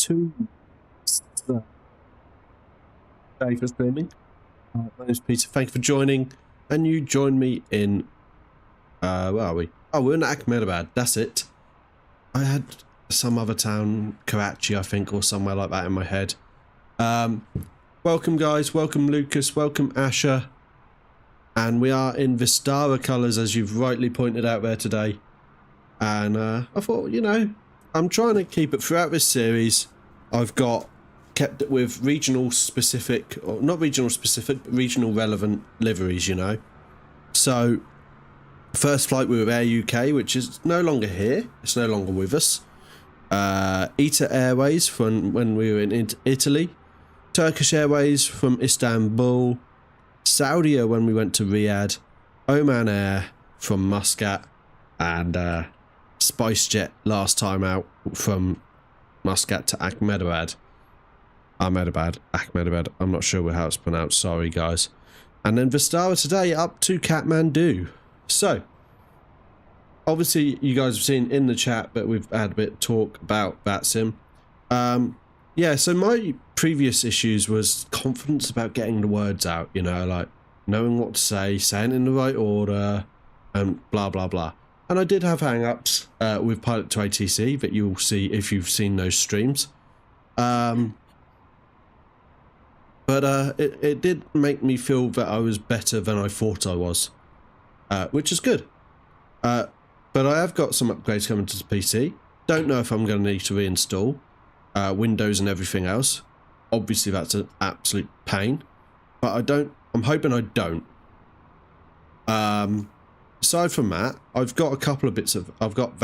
to Day for Streaming. My name is Peter. Thank you for joining. And you join me in where are we? Oh, we're in Ahmedabad. That's it. I had some other town, Karachi, I think, or somewhere like that in my head. Welcome, guys. Welcome, Lucas. Welcome, Asher. And we are in Vistara colours, as you've rightly pointed out there today. And I thought, you know, I'm trying to keep it throughout this series. I've kept it with regional specific, or not regional specific, but regional relevant liveries, you know. So, first flight we were Air UK, which is no longer here. It's no longer with us. ITA Airways from when we were in Italy. Turkish Airways from Istanbul. Saudia when we went to Riyadh. Oman Air from Muscat. And SpiceJet last time out from Muscat to Ahmedabad. Ahmedabad. I'm not sure how it's pronounced. Sorry, guys. And then Vistara today up to Kathmandu. So, obviously, you guys have seen in the chat, but we've had a bit of talk about VATSIM. Yeah, so my previous issues was confidence about getting the words out, you know, like knowing what to say, saying it in the right order, and blah, blah, blah. And I did have hang-ups with Pilot to ATC that you'll see if you've seen those streams. But it did make me feel that I was better than I thought I was, which is good. But I have got some upgrades coming to the PC. Don't know if I'm going to need to reinstall Windows and everything else. Obviously, that's an absolute pain. But I'm hoping I don't. Aside from that, I've got a couple of bits of... I've got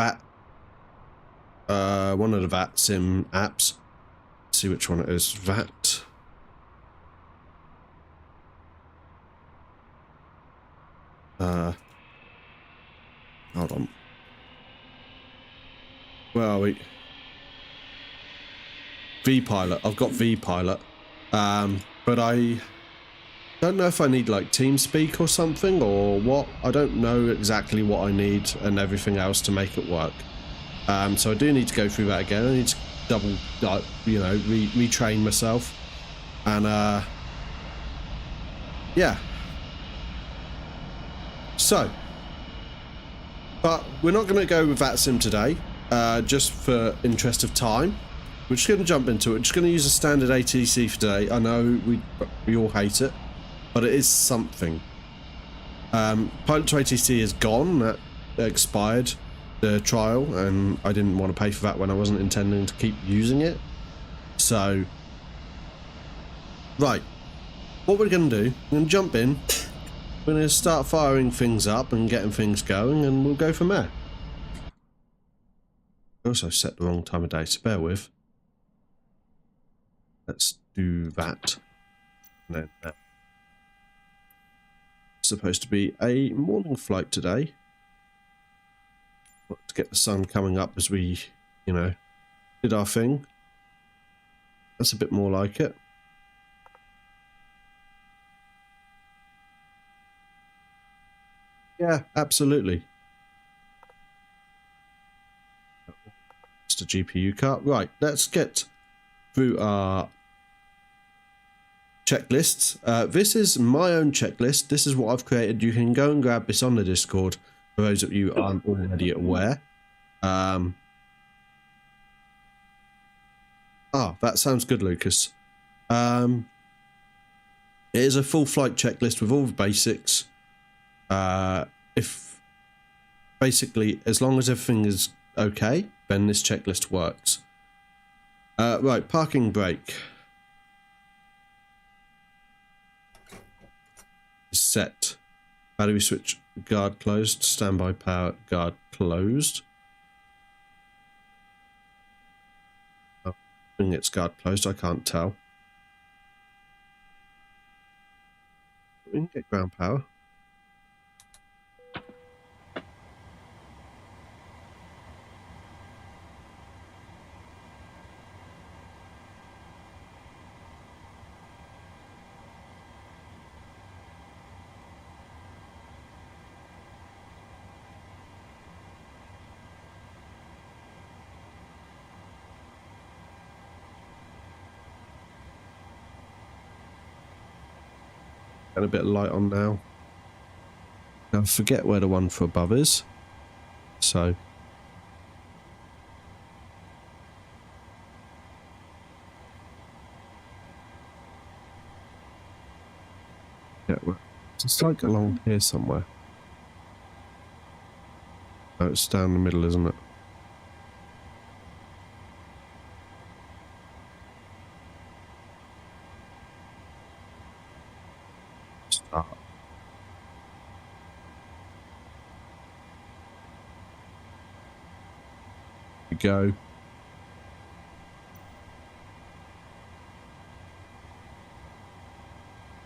one of the VATSIM apps. Let's see which one it is. VAT. Hold on. Where are we? VPilot. I've got VPilot. But I don't know if I need like TeamSpeak or something or what. I don't know exactly what I need and everything else to make it work. So I do need to go through that again. I need to double, you know, retrain myself. And yeah. So, but we're not going to go with VATSIM today, just for interest of time. We're just going to jump into it. We're just going to use a standard ATC for today. I know we all hate it, but it is something. Pilot to ATC is gone. That expired, the trial, and I didn't want to pay for that when I wasn't intending to keep using it. So, right, what we're going to do, we're going to jump in. We're going to start firing things up and getting things going, and we'll go from there. I also set the wrong time of day, so bear with. Let's do that. And then that. It's supposed to be a morning flight today. To get the sun coming up as we, you know, did our thing. That's a bit more like it. Yeah, absolutely. It's the GPU card. Right, let's get through our checklists. This is my own checklist. This is what I've created. You can go and grab this on the Discord for those of you who aren't already aware. Oh, that sounds good, Lucas. It is a full flight checklist with all the basics. If basically, as long as everything is okay, then this checklist works. Right, parking brake. Set. Battery switch guard closed. Standby power guard closed. Oh, I think it's guard closed, I can't tell. We can get ground power. Got a bit of light on now. Now I forget where the one for above is. So yeah, it's like along here somewhere. Oh, it's down the middle, isn't it? Start. We go.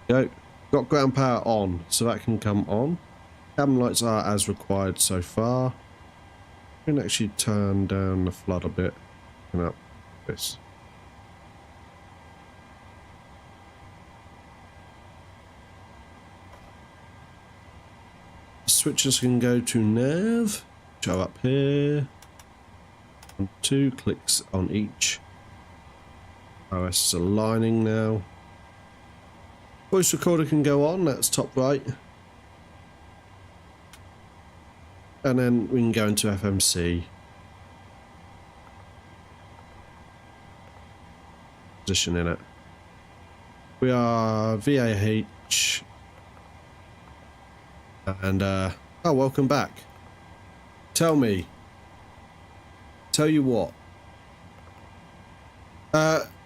Go. Got ground power on, so that can come on. Cabin lights are as required so far. We can actually turn down the flood a bit. And up this. Switches can go to nav. Go up here. 1, 2 clicks on each. OS is aligning now. Voice recorder can go on, that's top right. And then we can go into FMC. Position in it. We are VAAH. And, oh, welcome back. Tell me. Tell you what.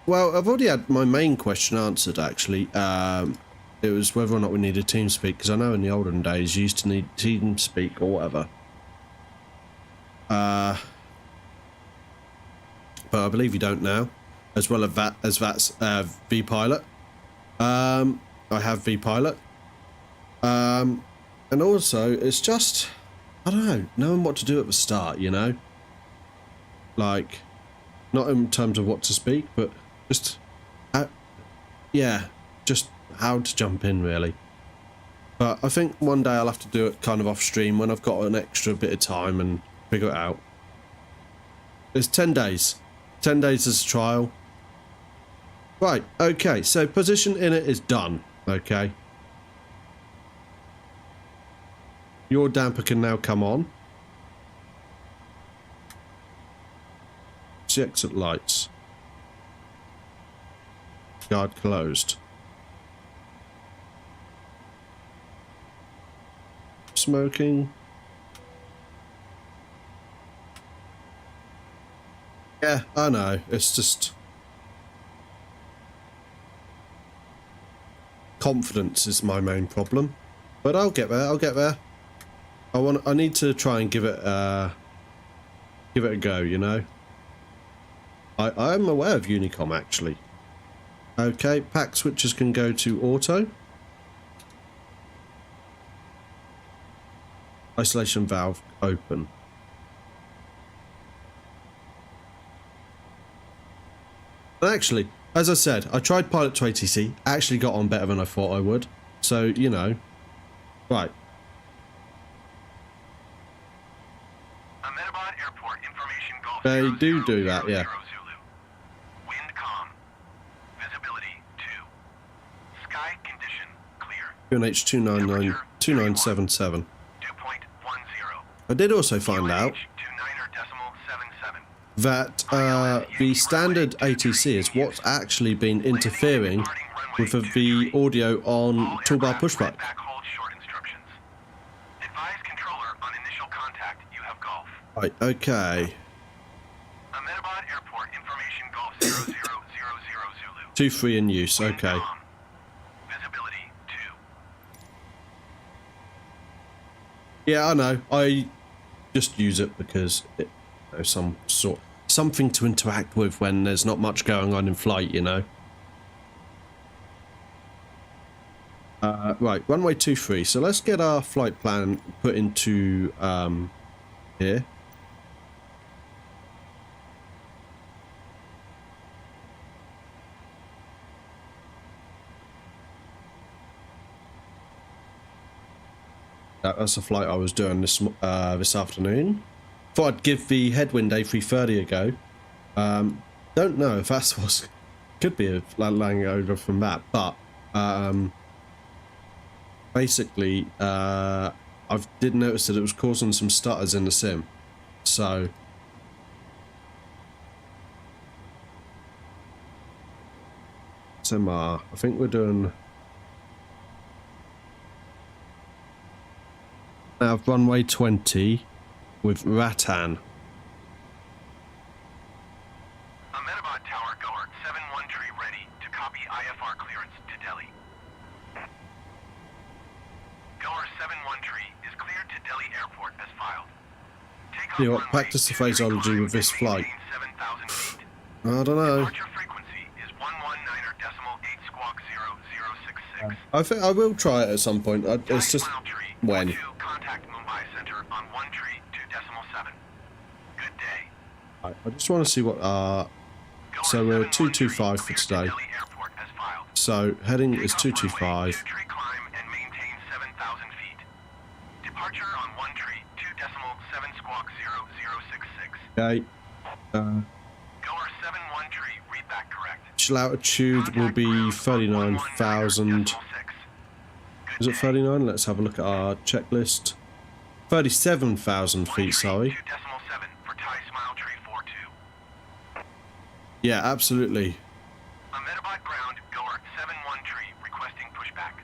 Well, I've already had my main question answered, actually. It was whether or not we needed TeamSpeak, because I know in the olden days you used to need TeamSpeak or whatever. But I believe you don't now, as well as that's vPilot. I have vPilot. And also, it's just, I don't know, knowing what to do at the start, you know? Like, not in terms of what to speak, but just, yeah, just how to jump in, really. But I think one day I'll have to do it kind of off stream when I've got an extra bit of time and figure it out. It's 10 days. 10 days as a trial. Right, okay, so position in it is done, okay? Your damper can now come on. See exit lights. Guard closed. Smoking. Yeah, I know. It's just confidence is my main problem, but I'll get there. I'll get there. I need to try and give it a go. You know. I am aware of Unicom actually. Okay, pack switches can go to auto. Isolation valve open. And actually, as I said, I tried pilot to ATC, actually got on better than I thought I would. So, you know. Right. Ahmedabad Airport information Golf They 00, do that, yeah. Zulu. Wind calm. Visibility 2. Sky condition clear. UNH 2977. 2.10. I did also find out that the standard ATC is what's actually been interfering with the audio on Toolbar pushback. Right, okay. Ahmedabad Airport information Golf 0000 Zulu. 2-3 in use, okay. Visibility 2. Yeah, I know. I just use it because it, you know, something to interact with when there's not much going on in flight, you know. Right, runway 23. So let's get our flight plan put into here. That's the flight I was doing this afternoon. Thought I'd give the headwind A330 a go. Don't know if that's what's... Could be a landing over from that, but... basically, I did notice that it was causing some stutters in the sim. So SMR, I think we're doing now runway 20 with Rattan. Ahmedabad Tower, Goer 7-1 tree ready to copy IFR clearance to Delhi. Goer 7-1 tree is cleared to Delhi Airport as filed. Take You know what, off practice the runway 23 phraseology climb with this and flight. maintain 7,000 feet. I don't know. Departure frequency is 119.8 squawk 0066. I think I will try it at some point. It's just Mile tree, when. 2 contact Mumbai Center on 1 tree 2.7. Good day. I just want to see what so we're 225 for today. So heading is 225. Departure on 1 tree 2.7 squawk 0066. Okay. Goer 7-1 tree, read that correct. Initial altitude will be 39,000. Is it 39? Let's have a look at our checklist. 37,000 feet, sorry. 2.7 for Thai Smile Tree 42. Yeah, absolutely. Ahmedabad ground, Goer 7-1 tree, requesting pushback.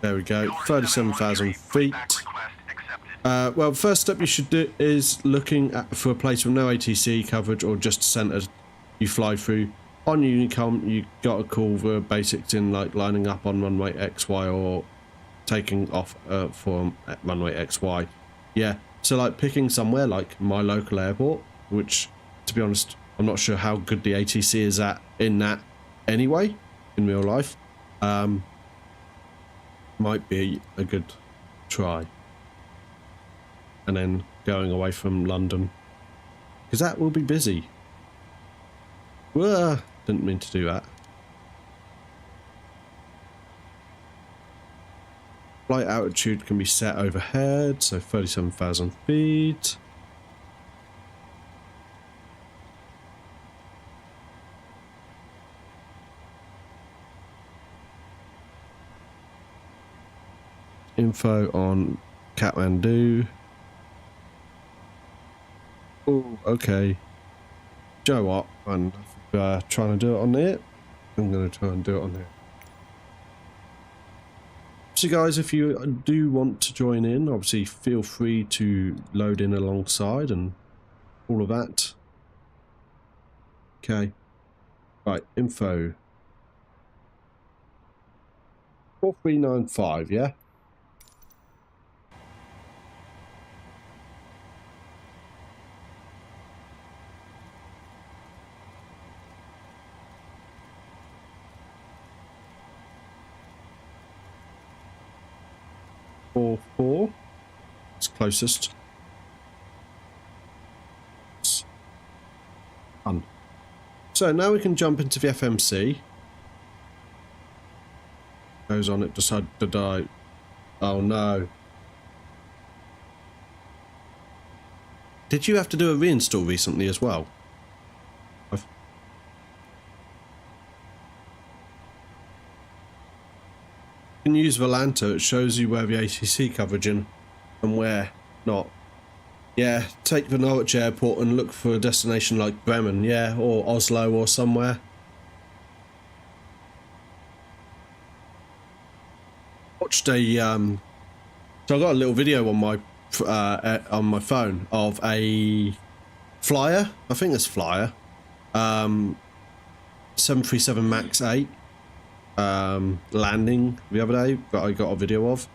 There we go. Goer 37,000 7-1 feet. pushback request accepted. Well, first step you should do is looking for a place with no ATC coverage or just centre you fly through. On Unicom, you got to call the basics in, like lining up on runway XY or taking off for runway XY. Yeah, so like picking somewhere like my local airport, which, to be honest, I'm not sure how good the ATC is at in that anyway, in real life. Might be a good try. And then going away from London, because that will be busy. Whoa, didn't mean to do that. Flight altitude can be set overhead, so 37,000 feet. Info on Kathmandu. Oh, okay. Do you know what? I'm trying to do it on there. I'm going to try and do it on there. So guys, if you do want to join in, obviously feel free to load in alongside and all of that. Okay. Right, info. 4395, yeah? Four. It's closest. Done. So now we can jump into the FMC. Goes on, it decided to die. Oh no. Did you have to do a reinstall recently as well? You can use Volanta, it shows you where the ATC coverage in and where not. Yeah, take the Norwich Airport and look for a destination like Bremen, yeah, or Oslo or somewhere. Watched a so I got a little video on my phone of a flyer, I think it's flyer, 737 MAX 8 landing the other day that I got a video of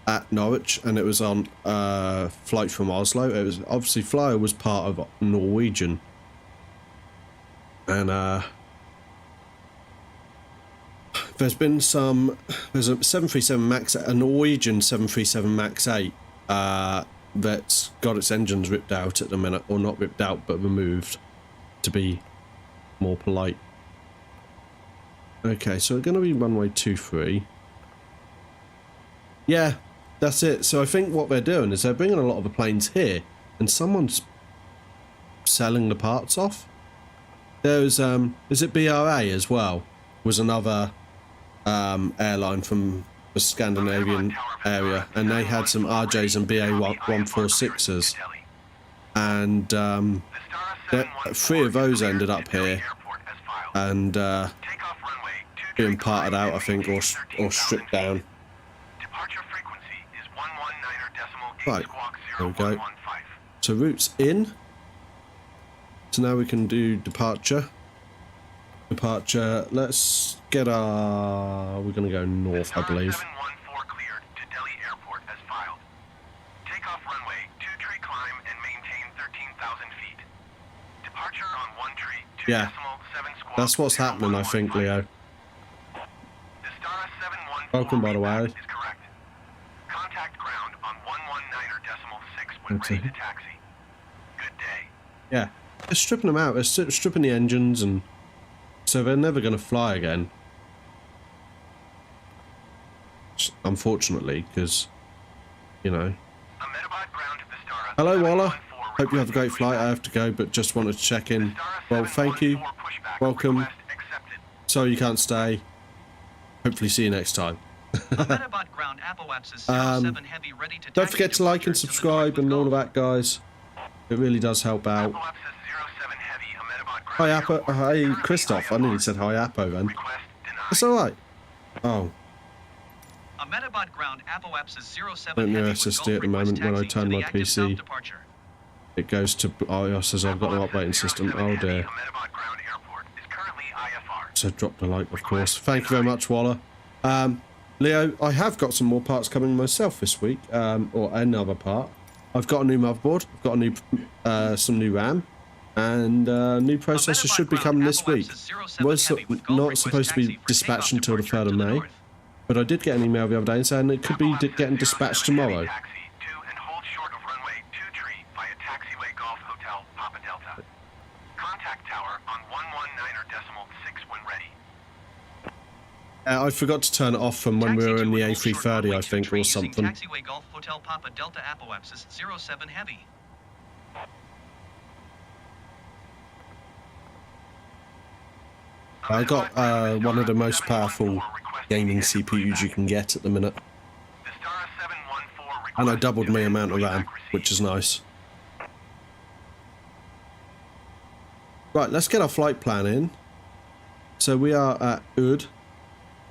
at Norwich, and it was on a flight from Oslo. It was obviously flyer was part of Norwegian, and there's a 737 MAX, a Norwegian 737 MAX 8 that's got its engines ripped out at the minute, or not ripped out but removed, to be more polite. Okay, so we're going to be runway 23. Yeah, that's it. So I think what they're doing is they're bringing a lot of the planes here, and someone's selling the parts off. There's is it BRA as well? Was another airline from the Scandinavian area, and they had some RJs and BA-146s, and three of those ended up here and being parted out, I think, or stripped down. Right, there we go. So route's in. So now we can do departure. Departure, let's get our... we're going to go north, I believe. 714 cleared to Delhi Airport as filed. Takeoff runway 23 climb and maintain 13,000 feet. Departure on 13 yeah, that's what's happening, I think, Leo. Vistara 714 welcome, by the way. is correct. Contact ground on 119.6 when ready to taxi. Good day. Yeah, they're stripping them out. They're stripping the engines, and so they're never going to fly again. Unfortunately, because, you know. Ahmedabad ground to Vistara. Hello, Waller. Hope you have a great flight. I have to go, but just wanted to check in. Well, thank you. Welcome. Sorry you can't stay. Hopefully see you next time. Don't forget to like and subscribe and all of that, guys. It really does help out. Hi, Appo. Hi, Christoph. I nearly said hi, Appo then. It's alright. Oh. Ahmedabad ground Apoapsis 07 I don't know heavy SSD with at the moment. When I taxi turn to my the active PC, south departure. it goes to iOS as I've got no operating system. Oh dear. So drop the like, of course. Thank you very much, Waller. Leo, I have got some more parts coming myself this week, or another part. I've got a new motherboard. I've got a new, some new RAM, and new processor should be coming this week. Was not supposed to be dispatched until the 3rd of May, but I did get an email the other day saying it could be getting dispatched tomorrow. I forgot to turn it off from when we were in the A330, I think, or something. Taxiway Golf Hotel Papa Delta Apoapsis 07 heavy. I got one of the most powerful gaming CPUs you can get at the minute. And I doubled my amount of RAM, which is nice. Right, let's get our flight plan in. So we are at Oud.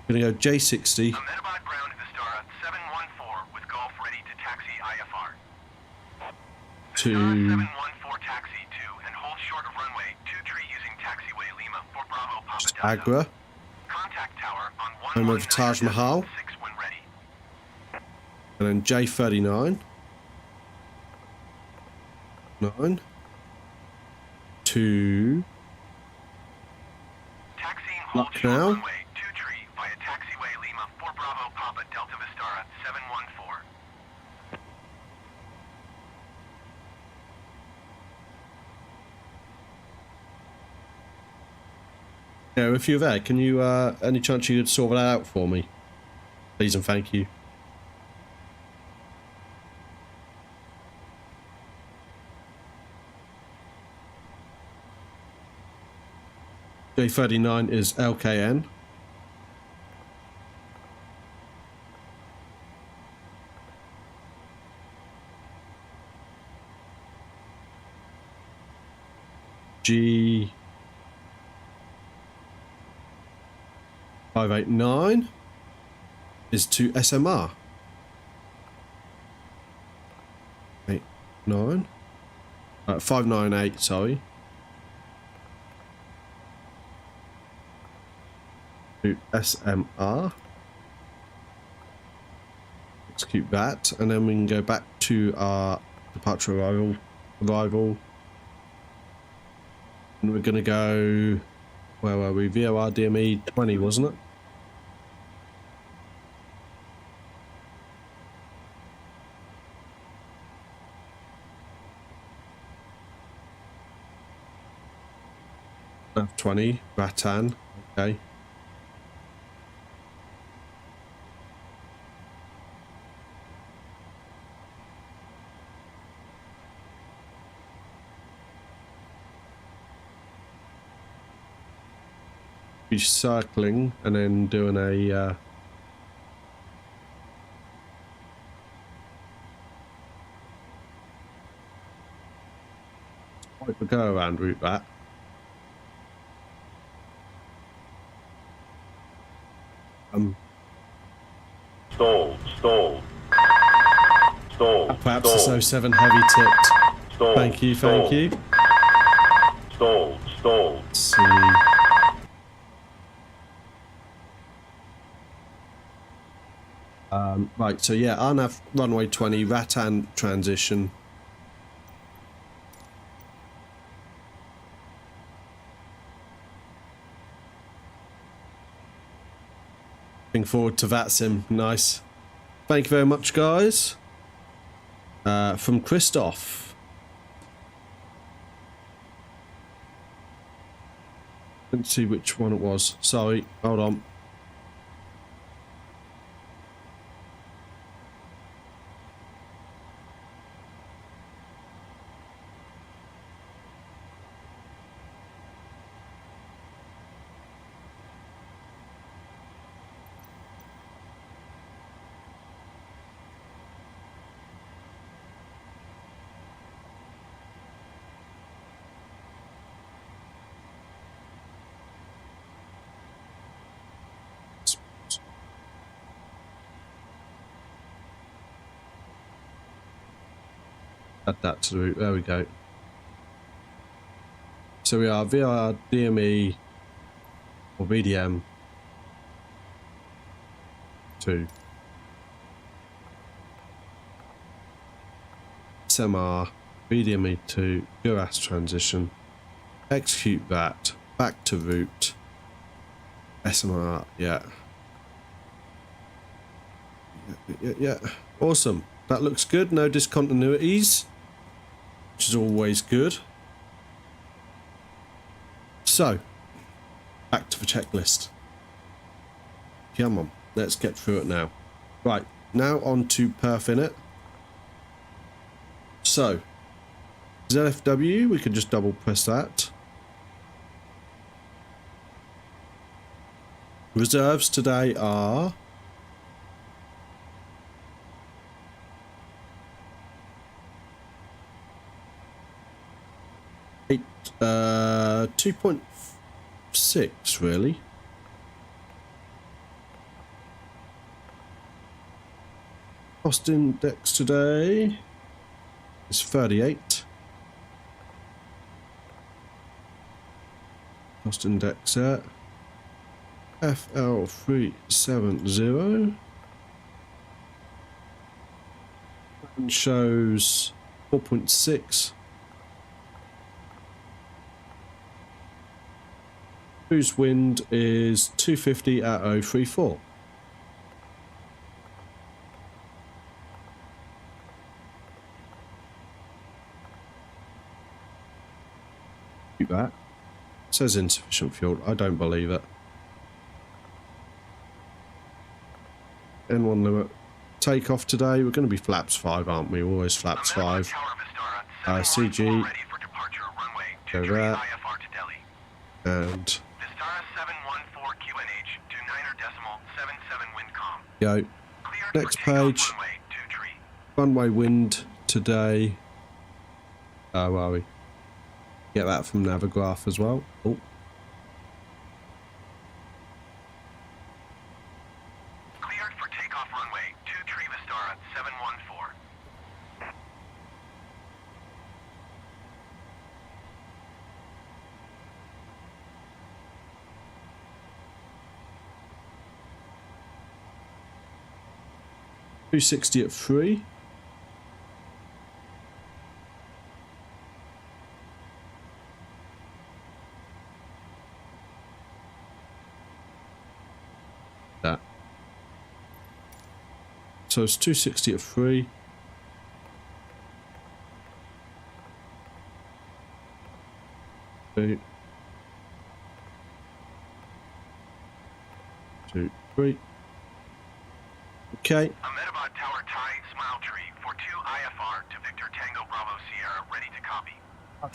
We're going to go J60. Ahmedabad ground Vistara 714 with Golf ready to taxi IFR. To 714 taxi to and hold short of runway 23 using taxiway Lima for Bravo Papa Delta. Agra. Contact tower on Home of Taj Mahal. 6 when ready. And then J39. 9. To Taxiing hold short Lucknow. runway 23 via taxiway Lima for Bravo Papa Delta Vistara 714. Yeah, if you're there, can you, any chance you could sort that out for me? Please and thank you. J39 is LKN. G 589 is to SMR. 89. 598, sorry. To SMR. Execute that, and then we can go back to our departure arrival. And we're going to go, where were we? VOR DME 20, wasn't it? F20, Ratan, okay. Be circling and then doing a Quite a go around route that. Stalled. Perhaps the 07 heavy tipped. Thank you. Stalled. Let's see. Right, so yeah, RNAV runway 20, Rattan transition. Looking forward to VATSIM, nice. Thank you very much, guys. From Christoph. Let's see which one it was. Sorry, hold on. Add that to the route. There we go. So we are VR, DME, or VDM to SMR, VDME to URAS transition, execute that, back to route, SMR, yeah. Awesome. That looks good. No discontinuities, which is always good. So, back to the checklist. Come on, let's get through it now. Right, now on to Perfinite. So, ZFW, we can just double press that. Reserves today are 2.6 really. Cost index today is 38. Cost index at FL370 and shows 4.6. Cruise wind is 250 at 034. Keep that. It says insufficient fuel. I don't believe it. N1 limit. Takeoff today. We're going to be flaps 5, aren't we? Always flaps 5. CG. Go there. And Vistara 714 QNH to 9.77 windcom. go. Next page. Runway wind today. Oh, are we? Get that from Navigraph as well. Oh. Cleared for takeoff runway 23 Vistara 714. .260 at 3. That. So it's 260 at 3. Two, 2, 3. Okay. Ahmedabad Tower tie smile tree for 2 IFR to Victor Tango Bravo Sierra ready to copy.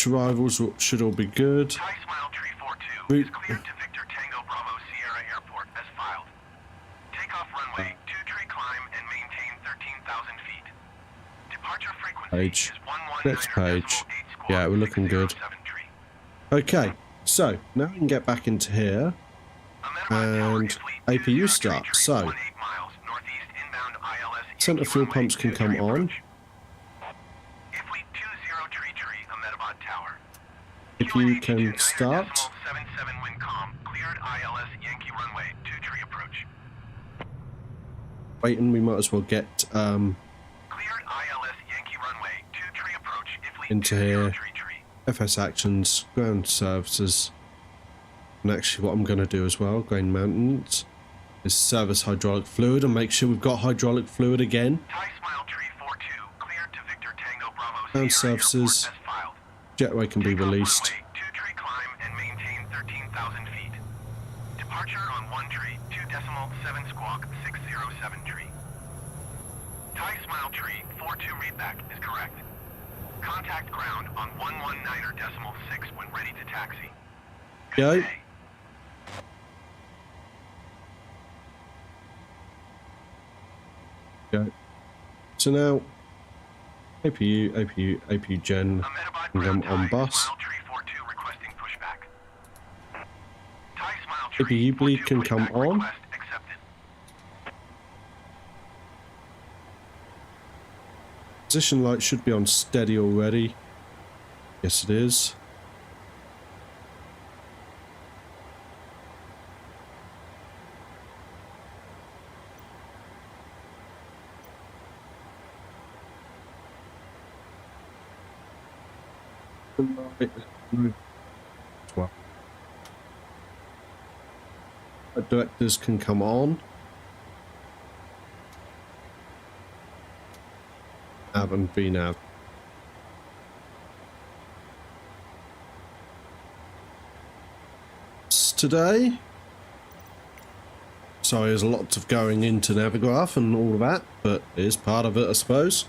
Arrivals should all be good. Tie smile tree 42 is cleared to Victor Tango Bravo Sierra Airport as filed. Takeoff runway 23 climb and maintain 13,000 feet. Departure frequency Page. is 119.8 Next page. squawk. Yeah, we're looking good. 607 tree. Okay, so now we can get back into here and APU start. So center fuel pumps can come on. APU can start. Waiting, we might as well get into here. FS actions, ground services, and actually what I'm going to do as well, ground maintenance, is service hydraulic fluid and make sure we've got hydraulic fluid again. Ground services, jetway can be released. Departure on 1 tree, 2.7 squawk, 607 tree. Thai smile tree, 42 readback is correct. Contact ground on 119.6 when ready to taxi. Go. Go. So now, APU gen, and I'm on bus. APU bleed can come on. Position light should be on steady already. Yes, it is. Well, directors can come on. Nav and VNav. Today, sorry, there's lots of going into Navigraph and all of that, but it is part of it, I suppose.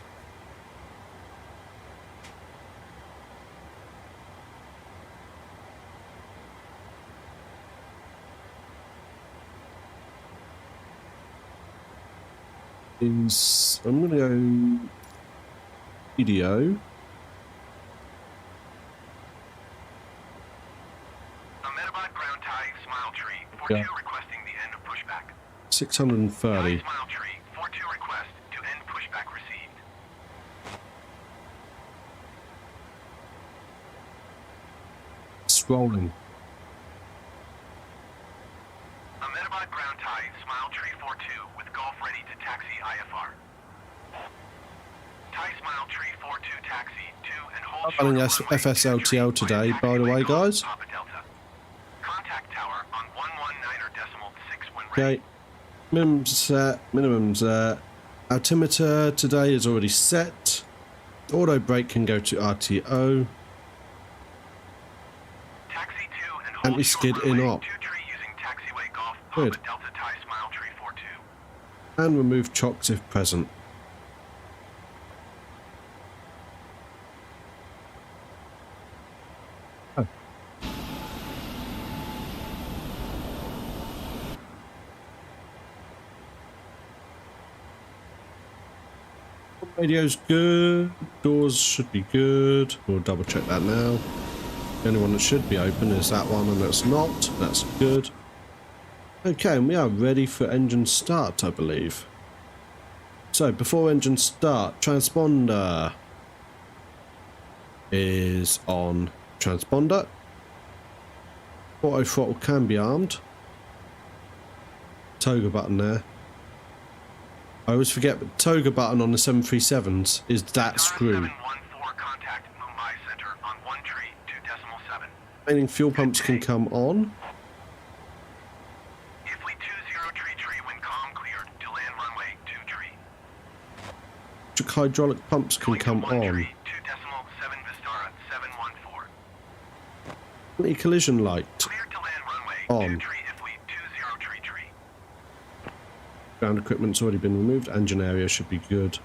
I'm gonna go video. Ahmedabad ground Thai smile tree, 42 requesting the end of pushback. 630. Thai smile tree, 42 request to end pushback received. Scrolling. Ahmedabad ground Thai smile tree 42 with Gulf ready to taxi IFR. Thai smile tree 42 taxi 2 and hold I'm running FSLTL today, by the way, guys. Contact tower on 119.6 when ready. Okay. Minimum's set. Minimum's set. Altimeter today is already set. Auto brake can go to RTO. Taxi 2 and hold Anti-skid short in runway op. 2 tree using taxiway Golf Good. Papa Delta Thai smile tree 42. And remove chocks if present. Oh. Radio's good. Doors should be good. We'll double check that now. The only one that should be open is that one, and it's not. That's good. Okay, and we are ready for engine start, I believe. So, before engine start, transponder is on transponder. Auto throttle can be armed. Toga button there. I always forget, but toga button on the 737s is that screw. 714 contact Mumbai Center on 1 tree 2.7. Remaining fuel pumps can come on. Ifly 20 tree when calm cleared to land runway 2 tree. Hydraulic pumps can come on. 2.7 Vistara 714. Anti-collision light Cleared to land runway on. 2 tree Ifly 20 tree. Ground equipment's already been removed. Engine area should be good.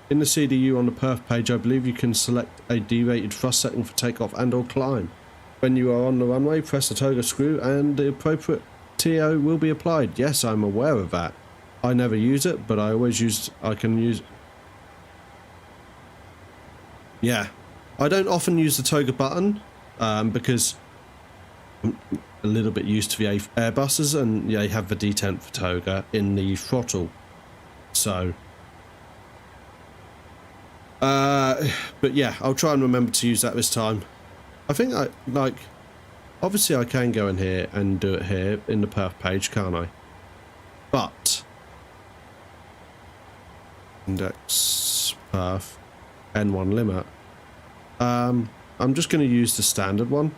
In the CDU on the perf page, I believe you can select a D-rated thrust setting for takeoff and or climb. When you are on the runway, press the toga screw and the appropriate TO will be applied. Yes, I'm aware of that. I never use it, but I always use... I can use... Yeah. I don't often use the toga button because I'm a little bit used to the Airbuses, and yeah, you have the detent for toga in the throttle. So, but yeah, I'll try and remember to use that this time. I think obviously I can go in here and do it here in the perf page, can't I? But index perf N1 limit. I'm just going to use the standard one,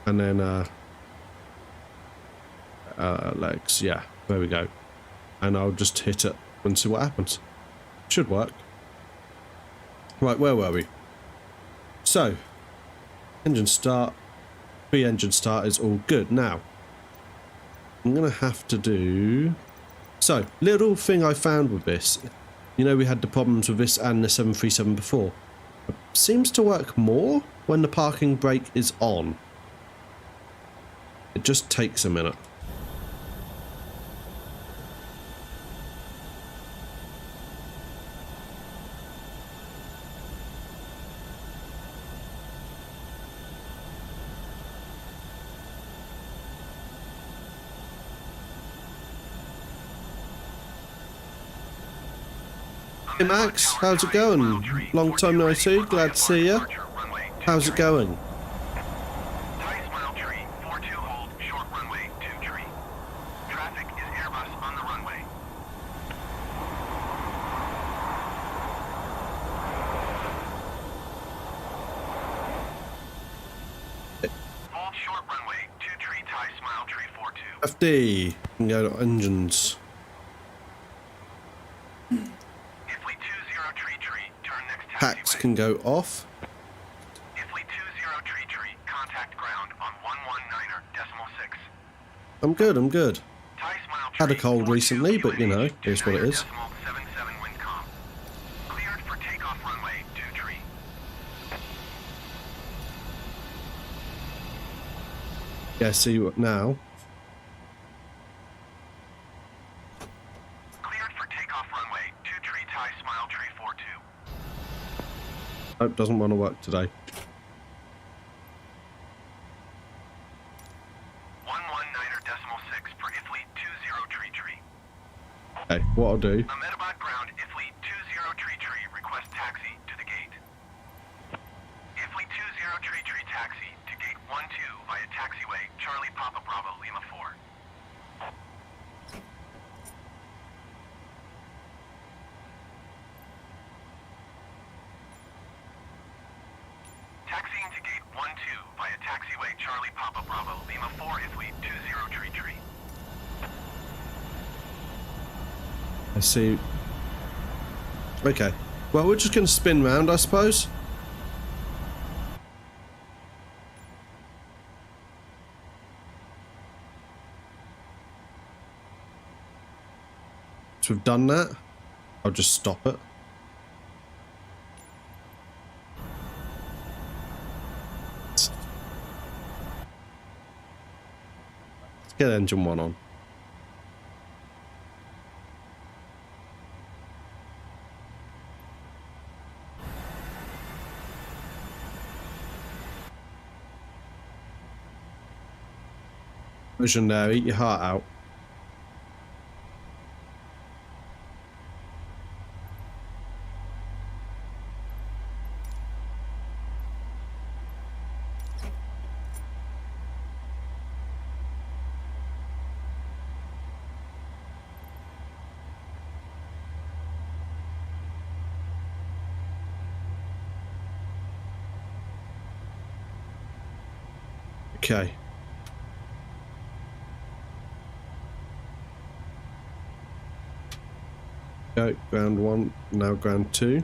and then legs. Yeah, there we go. And I'll just hit it and see what happens. Should work. Right, where were we? So, engine start. Pre-engine start is all good. Now, I'm going to have to do... So, little thing I found with this. You know, we had the problems with this and the 737 before. It seems to work more when the parking brake is on. It just takes a minute. Hey Max, how's it going? Long time no see, glad to see you. How's it going? Tice mile tree, 42 hold, short runway, 2 tree. Traffic is Airbus on the runway. Hold short runway, 2 tree, Tice mile tree, 42. FD, can go to engines. Hacks can go off. Ifly 20 tree, contact ground on 119.6. I'm good, I'm good. Tice mile Had a tree, cold 42 recently, but you know, here's what it is. 29.77 wind calm. Cleared for takeoff runway, 2 tree. Yeah, see what now? Cleared for takeoff runway, 2 tree, Tice mile tree, 42. Nope, doesn't want to work today. 119.6 for Ifly 20 tree. Okay, what I'll do... Ahmedabad ground, Ifly 20 tree, request taxi to the gate. Ifly 20 tree, taxi to gate 12 via taxiway, Charlie Papa Bravo, Lima 4. Taxiing to gate 12 via taxiway, Charlie Papa Bravo, Lima 4, Ifly 20 tree. I see. Okay. Well, we're just going to spin round, I suppose. Once we've done that, I'll just stop it. Let's get engine 1 on. Vision there, eat your heart out. Okay. Go, ground 1, now ground 2.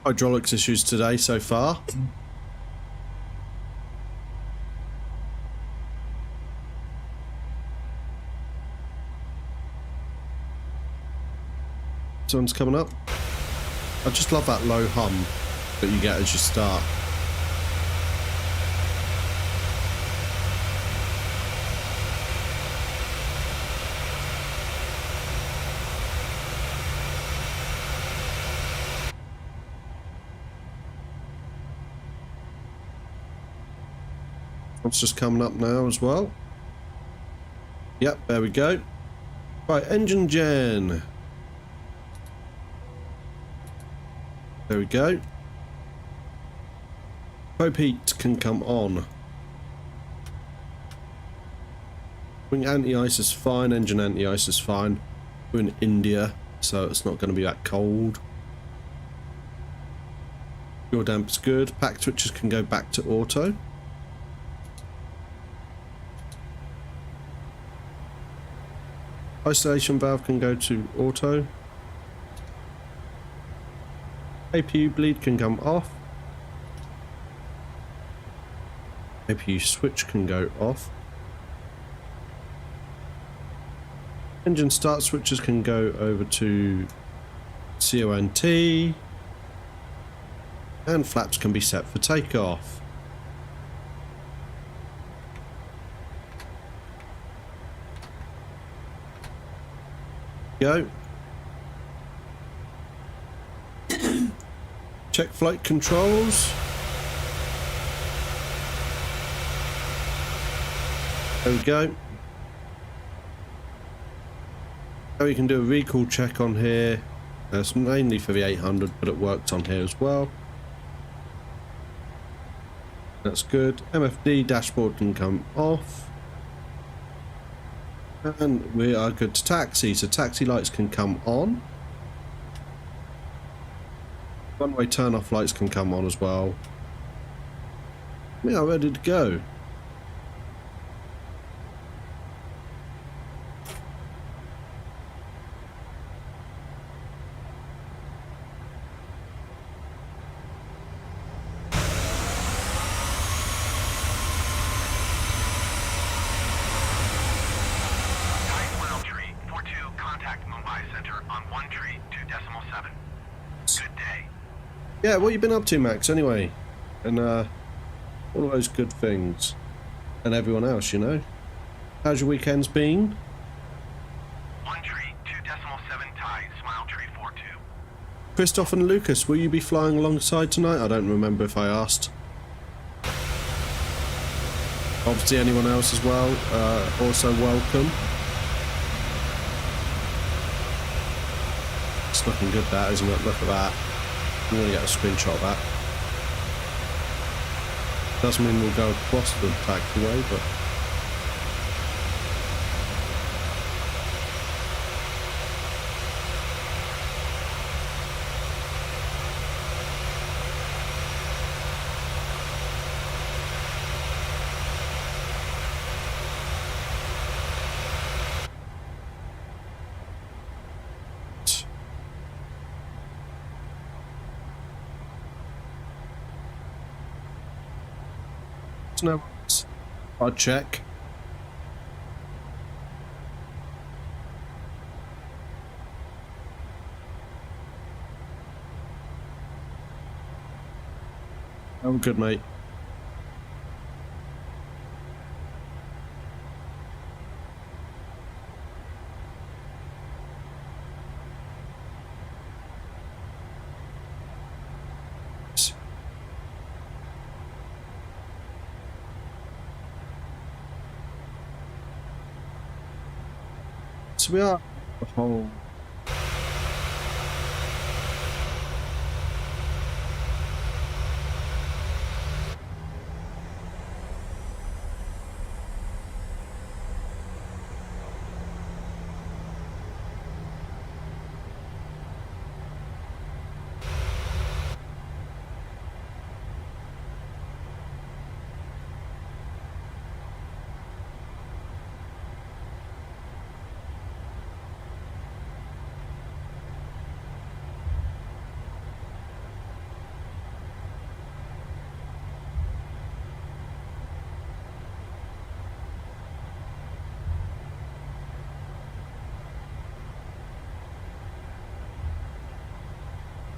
Hydraulics issues today so far. Someone's coming up. I just love that low hum that you get as you start. It's just coming up now as well. Yep, there we go. Right, engine gen. There we go. Probe heat can come on. Wing anti-ice is fine, engine anti-ice is fine. We're in India, so it's not going to be that cold. Fuel damp is good. Pack switches can go back to auto. Isolation valve can go to auto. APU bleed can come off. APU switch can go off. Engine start switches can go over to CONT. And flaps can be set for takeoff. Go. Check flight controls. There we go. Now we can do a recall check on here. It's mainly for the 800, but it worked on here as well. That's good. MFD dashboard can come off. And we are good to taxi, so taxi lights can come on. One-way turn-off lights can come on as well. We are ready to go. Yeah, what you been up to, Max, anyway? And all those good things. And everyone else, you know? How's your weekends been? 1 tree, 2.7 tie, smile tree 42. Christoph and Lucas, will you be flying alongside tonight? I don't remember if I asked. Obviously anyone else as well, also welcome. It's looking good, that, isn't it? Look at that. I'm going to get a screenshot of that. Doesn't mean we'll go across the taxiway, but... No, I'll check. I'm good, mate. So we are the whole.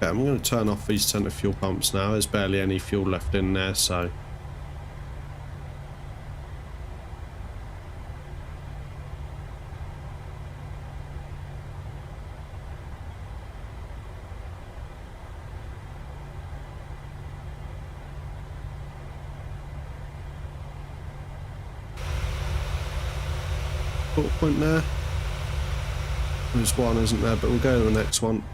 Okay, I'm going to turn off these center fuel pumps now. There's barely any fuel left in there, so... Point there. There's one, isn't there? But we'll go to the next one.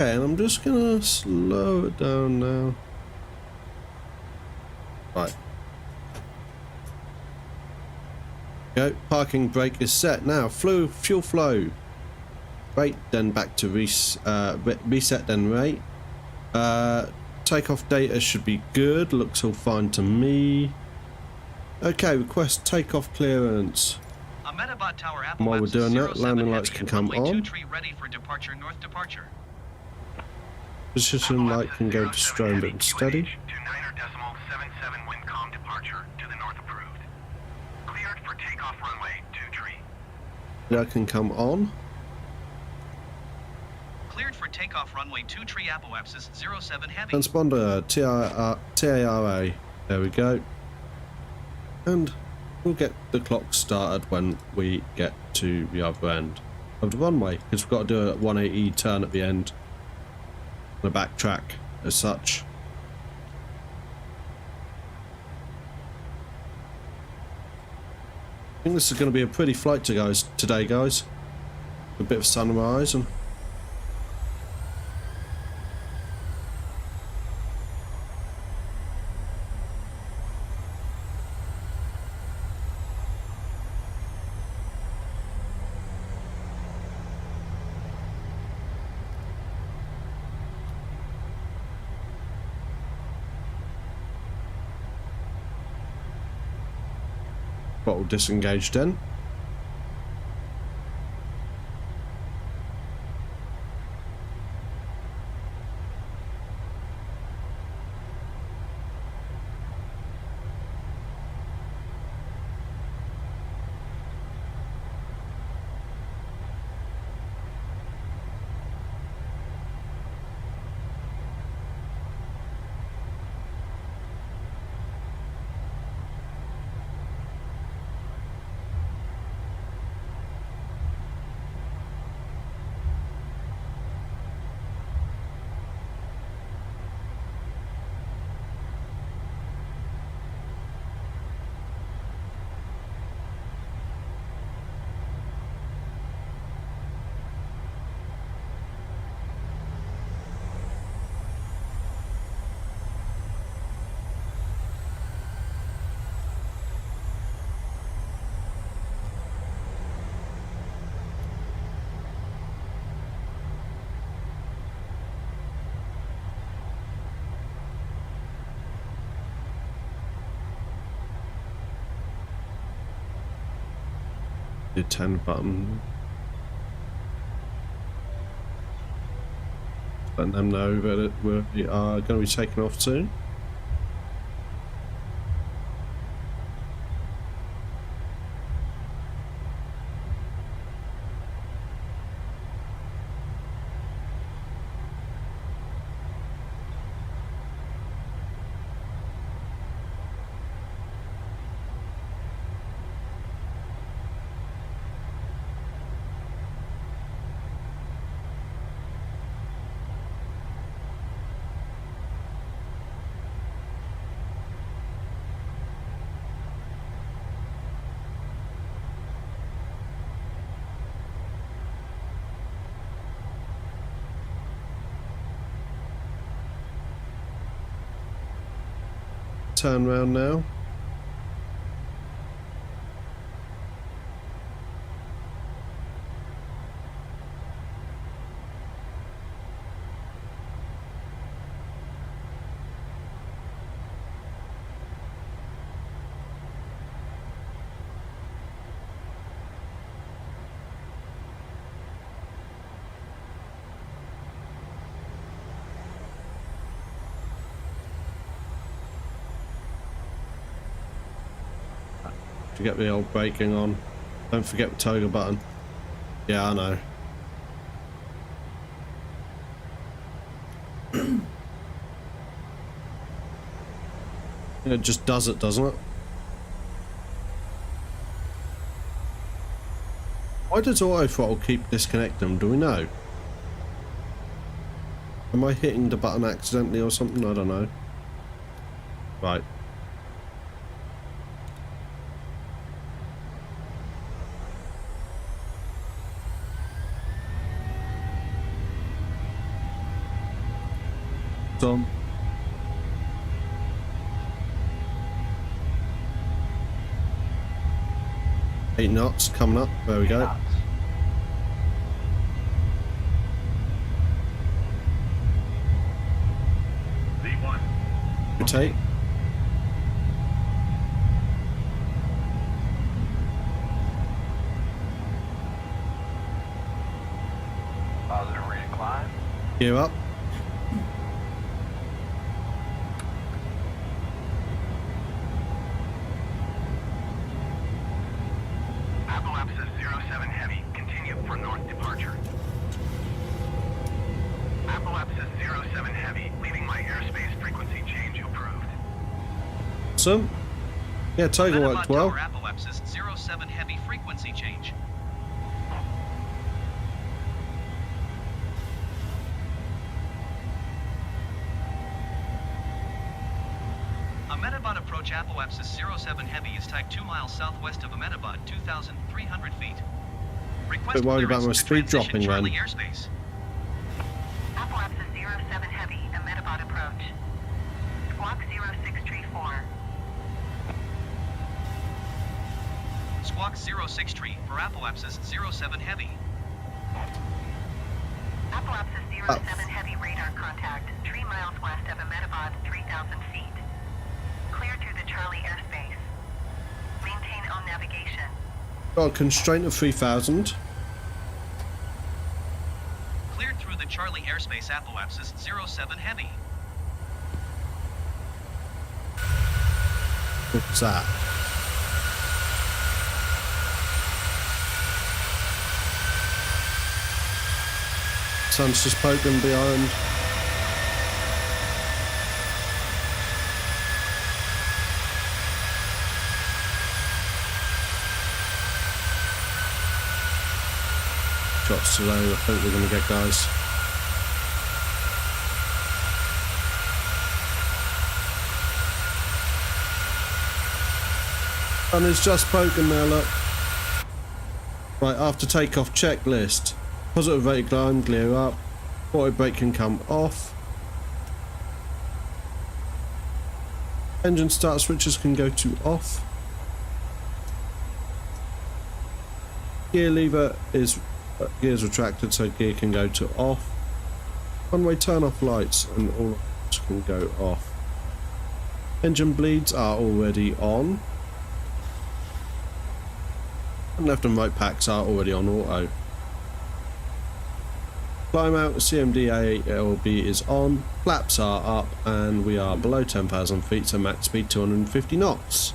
Okay, and I'm just gonna slow it down now. Right. Go. Parking brake is set now. Fuel flow. Rate, then back to reset, then rate. Takeoff data should be good. Looks all fine to me. Okay, request takeoff clearance. Ahmedabad Tower And while we're doing that, 07 landing lights heavy can and come runway on. 23 ready for departure, north departure. Position light can go to strome but steady. To 9.77 wind calm departure to the north approved. Cleared for takeoff runway 23. That can come on. Cleared for takeoff runway 23 Apoapsis 07 heavy. Transponder TARA. There we go. And we'll get the clock started when we get to the other end of the runway, because we've got to do a 180 turn at the end. The backtrack as such. I think this is going to be a pretty flight today, guys. A bit of sunrise and throttle disengaged in. The 10 button. Letting them know that we are going to be taking off soon. Turn round now. forget the old braking on. Don't forget the toggle button. Yeah, I know. It just does it, doesn't it? Why does auto throttle keep disconnecting? Do we know? Am I hitting the button accidentally or something? I don't know. Right. Done. 8 knots coming up. There we go. Rotate. Positive rate of climb. Gear up. Appalachia 07 Heavy, continue for north departure. Appalachia 07 Heavy, leaving my airspace frequency change approved. Awesome. Yeah, toggle worked well. Appalachia 07 Heavy frequency change. Ahmedabad approach Appalachia 07 Heavy is type 2 miles southwest of Ahmedabad, 2,300 feet. Request Bit worried about clearance my to speed transition dropping Charlie then. airspace. Appalachia 07 Heavy, Ahmedabad approach. Squawk 0634. Squawk 06 for Appalachia 07 Heavy. Appalachia 07 Heavy radar contact, 3 miles west of Ahmedabad, 3,000 feet. Clear to the Charlie airspace. Maintain on navigation. Got a constraint of 3,000. Cleared through the Charlie airspace Appalachia 07 Heavy. What's that? Sun's just poking behind. Shots to low, I think we're going to get guys. Sun is just poking there, look. Right, after takeoff checklist. Positive rate of climb, clear up. Auto brake can come off. Engine start switches can go to off. Gear lever is gears retracted, so gear can go to off. One-way turn off lights and all lights can go off. Engine bleeds are already on. And left and right packs are already on auto. Climb out, CMD ALB is on, flaps are up, and we are below 10,000 feet, so max speed 250 knots.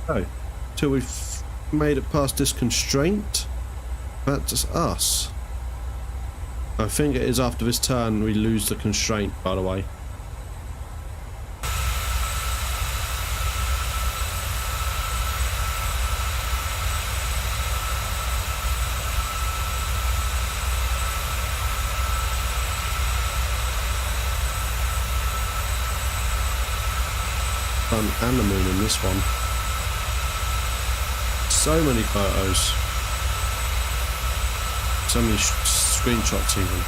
So, till we've made it past this constraint, that's us. I think it is after this turn we lose the constraint, by the way. Sun and the moon in this one. So many photos. So many screenshots even.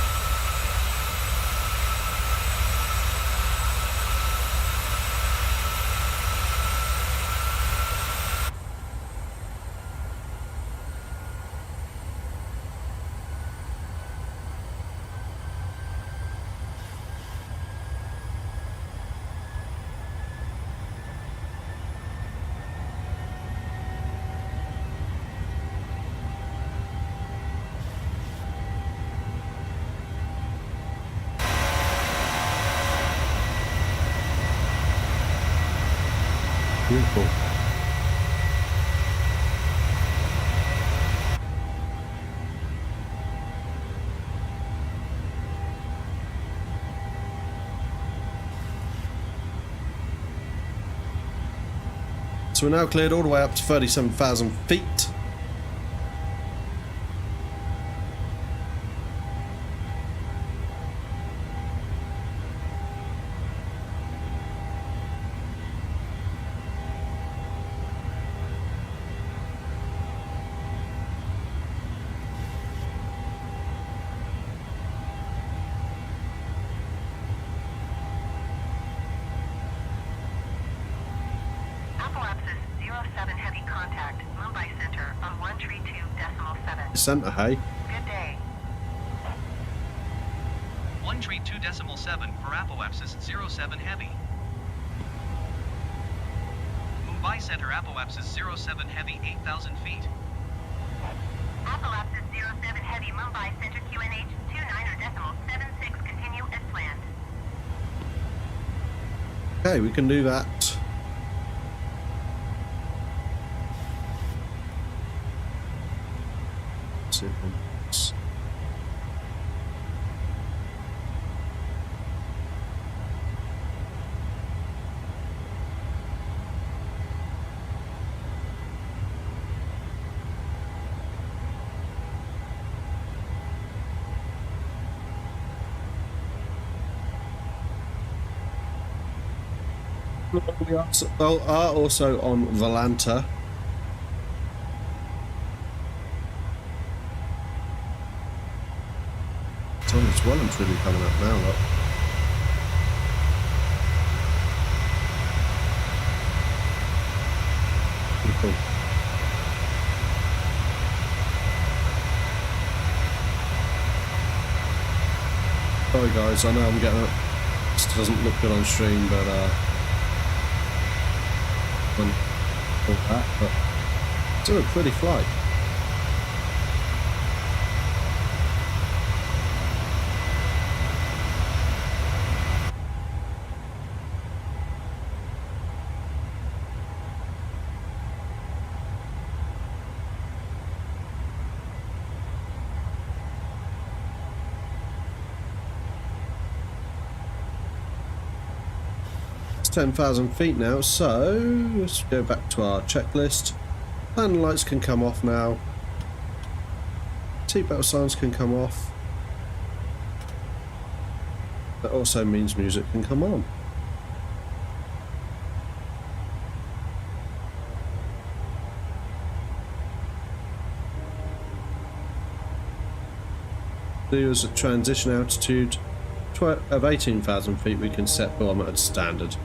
Beautiful. So we're now cleared all the way up to 37,000 feet. Center, hey. Good day. 132.7 for Apoapsis 07 Heavy. Mumbai Center Apoapsis 07 Heavy 8,000 feet. Apoapsis 07 Heavy Mumbai Center QNH 29.76 continue as planned. Okay, we can do that. We are also on Volanta. It's on its well and truly coming up now, look. Pretty cool. Sorry guys, I know I'm getting it. This doesn't look good on stream, but all that, but still a pretty flight. It's 10,000 feet now, so let's go back to our checklist. Landing lights can come off now. Seatbelt signs can come off. That also means music can come on. There's a transition altitude of 18,000 feet. We can set barometer to standard.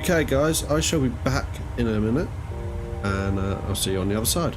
Okay guys, I shall be back in a minute, and I'll see you on the other side.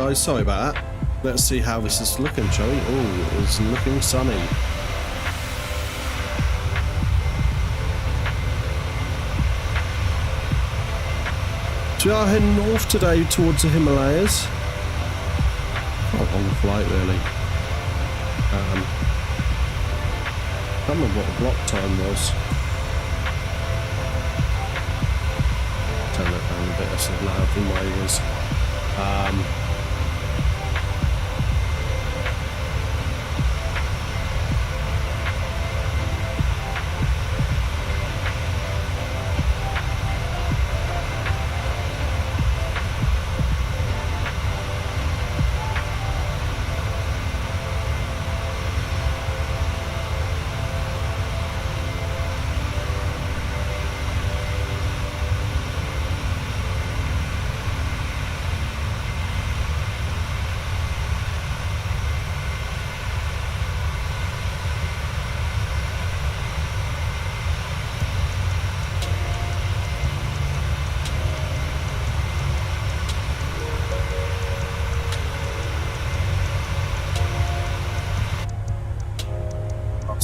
guys, sorry about that. Let's see how this is looking, shall we? Oh, it's looking sunny. So we are heading north today towards the Himalayas. Quite a long flight, really. I can't remember what the block time was. Turn that down a bit, that's as loud from where he was.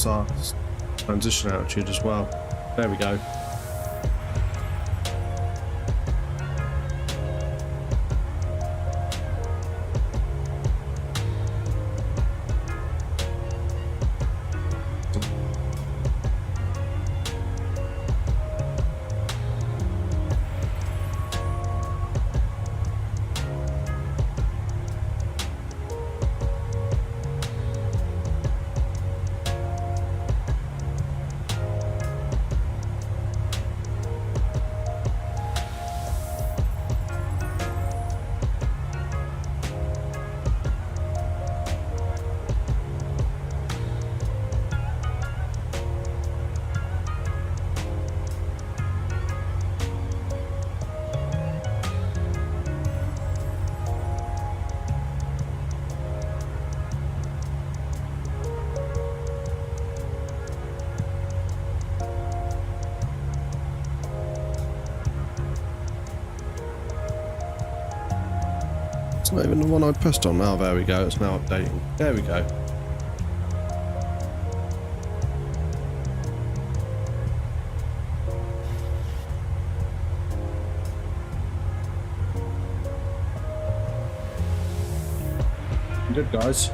Our transition altitude as well. There we go. It's not even the one I pressed on. Oh, there we go. It's now updating. There we go. Good, guys.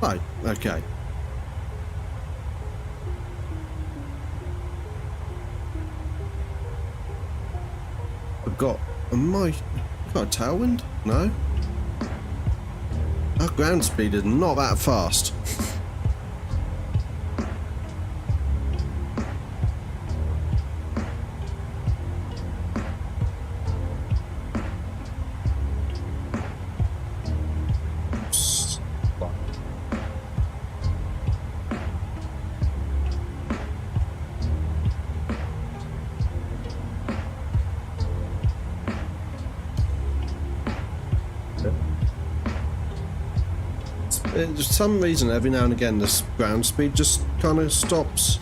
Right, okay. I've got a tailwind? No. Our ground speed is not that fast. For some reason, every now and again, this ground speed just kind of stops.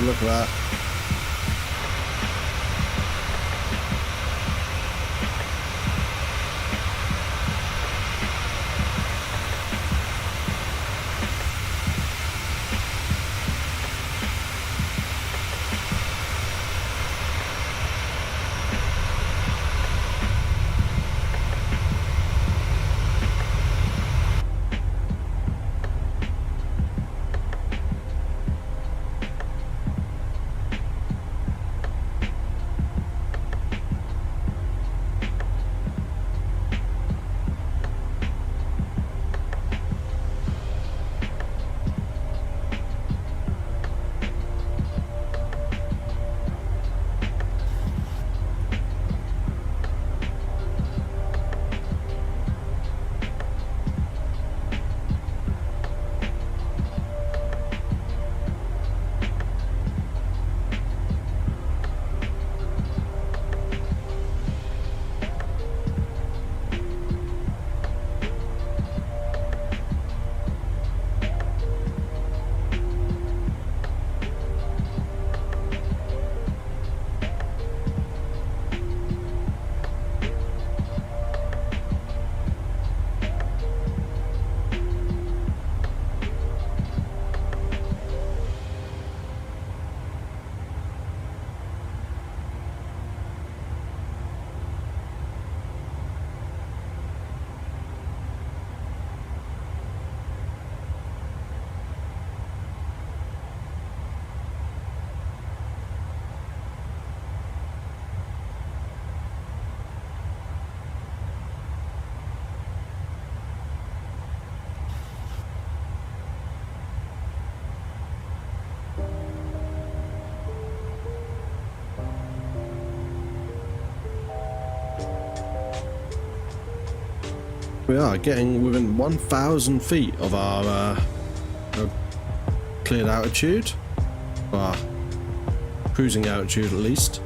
look at that. We are getting within 1,000 feet of our cleared altitude, our cruising altitude at least.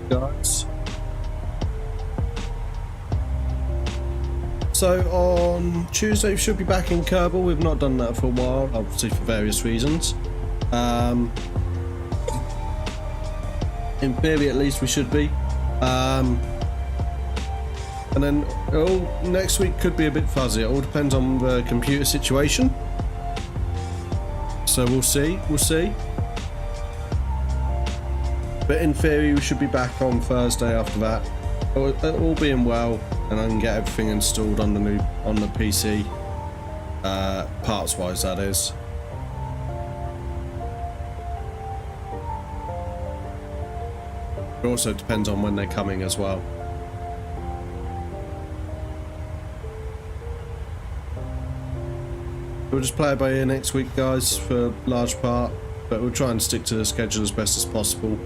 Guys. So on Tuesday we should be back in Kerbal. We've not done that for a while, obviously for various reasons. In theory at least we should be. And then next week could be a bit fuzzy. It all depends on the computer situation. So we'll see. But in theory, we should be back on Thursday after that. All being well, and I can get everything installed on the PC, parts-wise, that is. It also depends on when they're coming as well. We'll just play it by ear next week, guys, for a large part, but we'll try and stick to the schedule as best as possible.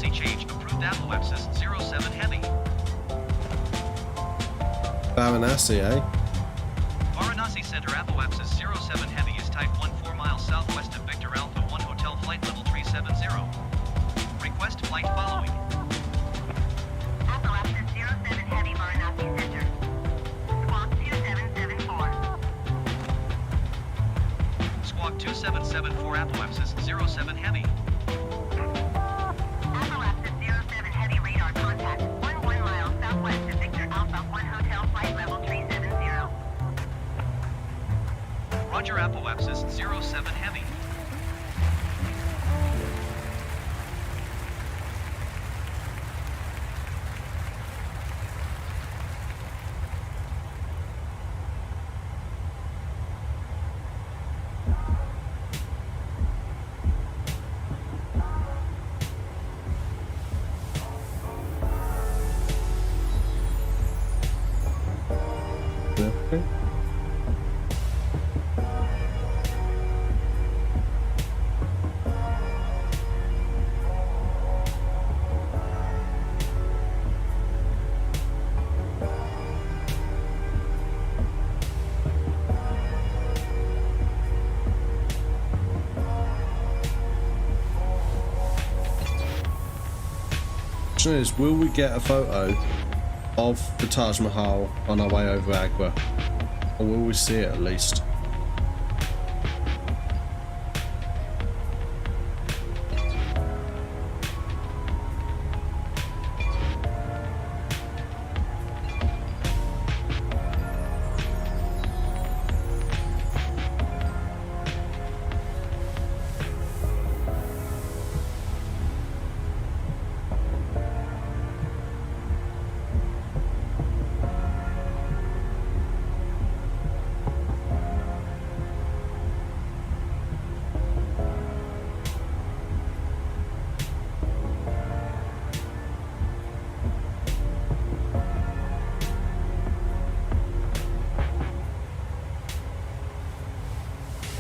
Taxi change approved Apple Axis 07 Heavy. Varanasi, eh? Varanasi Center Apple Axis 07 Heavy is type 14 miles southwest of Victor Alpha 1 Hotel flight level 370. Request flight following. Apple Axis 07 Heavy Varanasi Center. Squawk 2774. Squawk 2774 Apple Axis 07 Heavy. Apple Axis 07 Heavy radar contact 11 miles southwest of Victor Alpha 1 Hotel flight level 370. Roger Apple Axis 07 Heavy. Okay. Question is, will we get a photo of the Taj Mahal on our way over Agra? Or will we see it at least?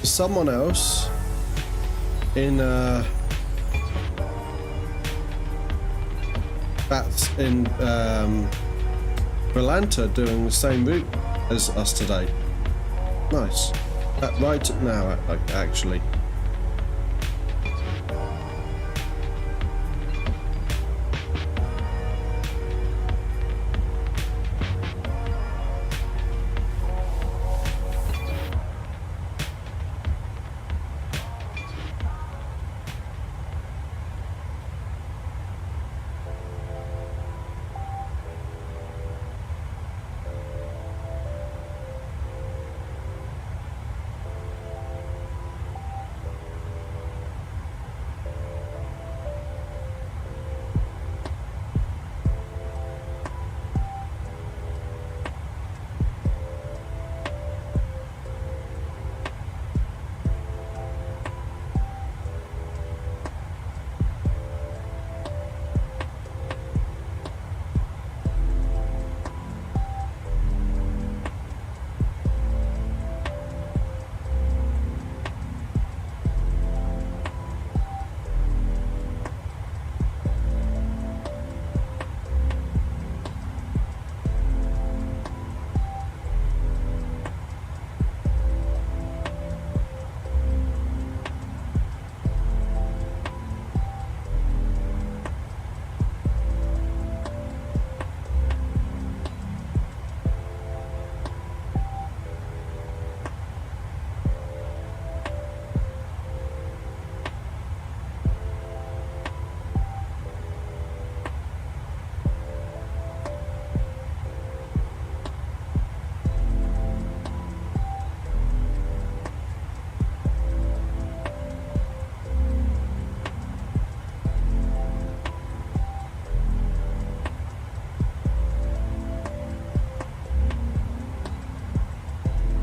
Someone else in that's in Atlanta doing the same route as us today. Nice. Right now, actually.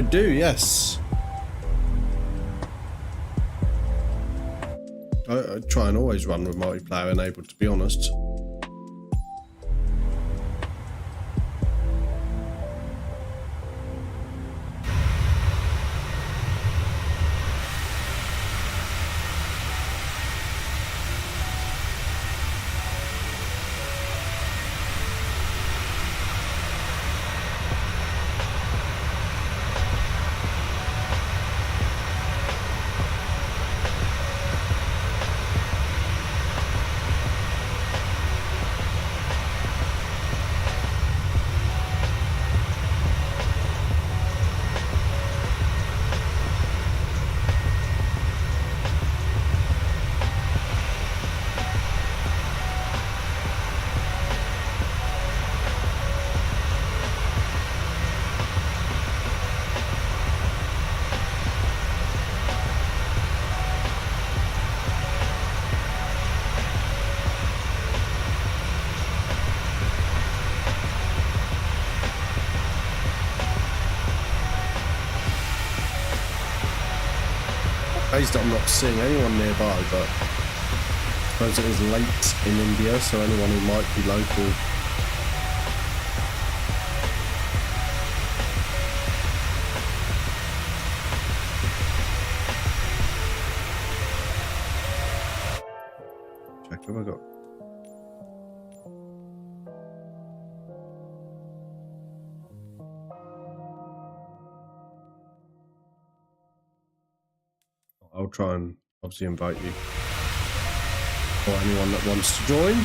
Do, yes. I try and always run with multiplayer enabled, to be honest. amazed that I'm not seeing anyone nearby, but I suppose it is late in India, so anyone who might be local. Check, have I got? I'll try and obviously invite you, or anyone that wants to join.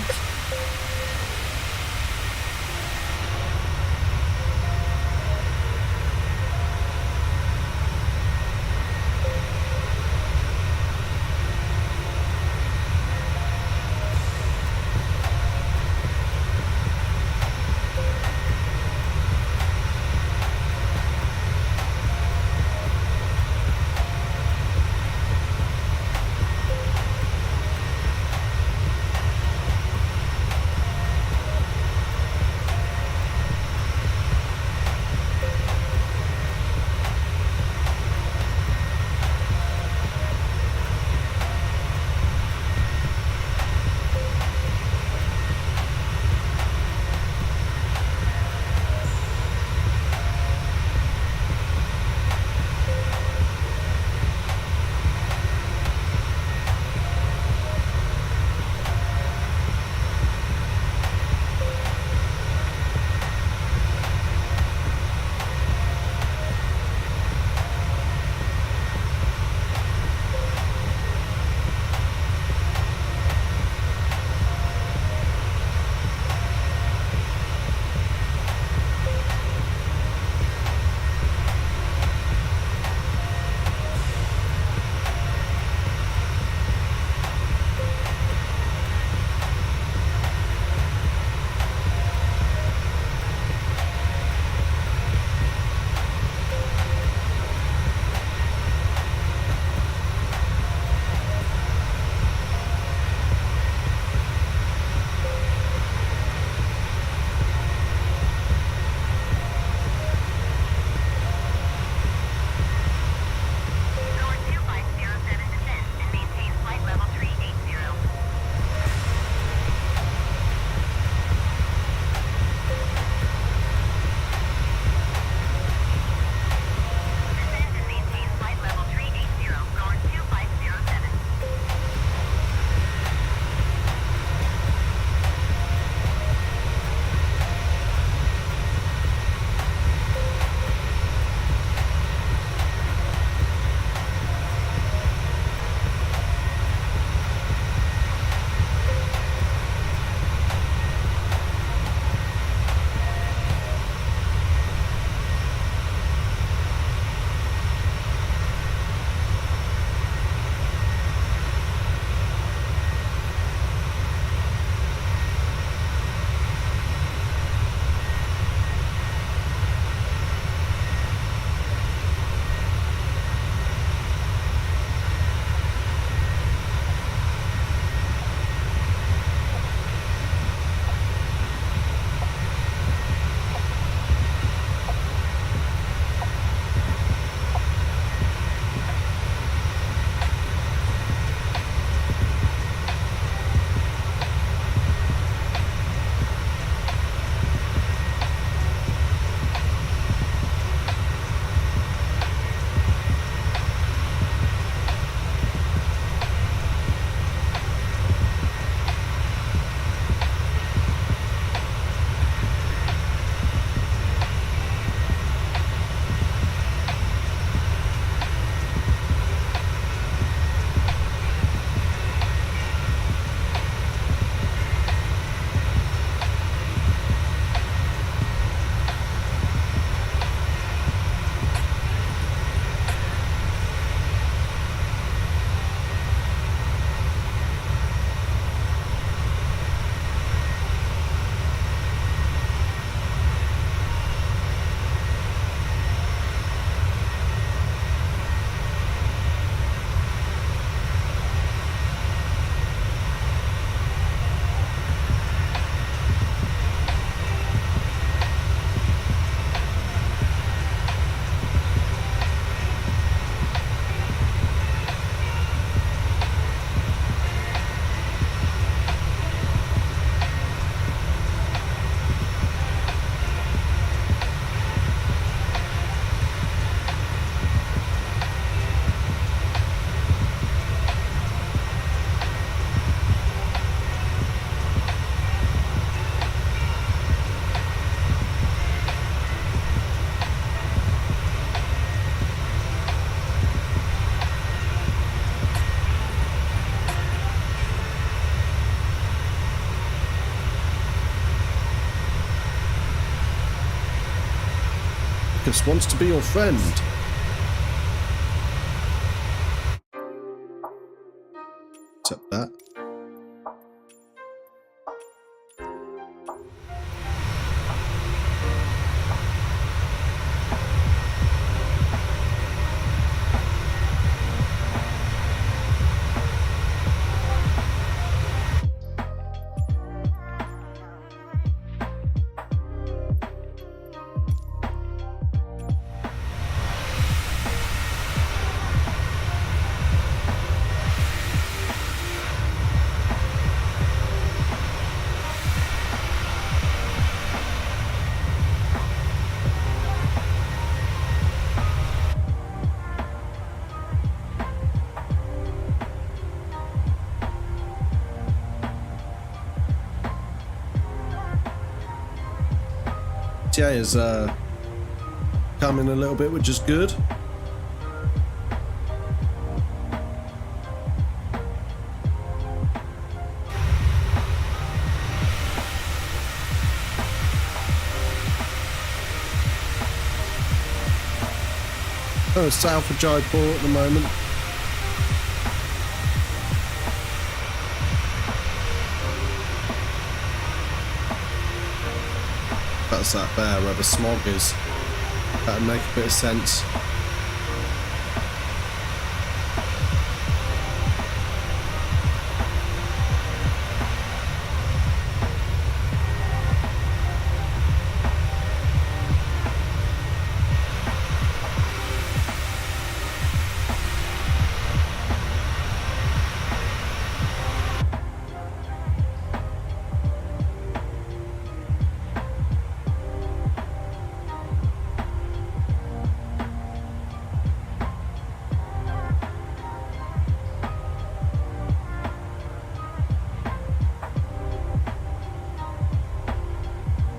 Marcus wants to be your friend. Accept that. ETA is coming a little bit, which is good. Oh, south of Jaipur at the moment. That's that there where the smog is. That would make a bit of sense.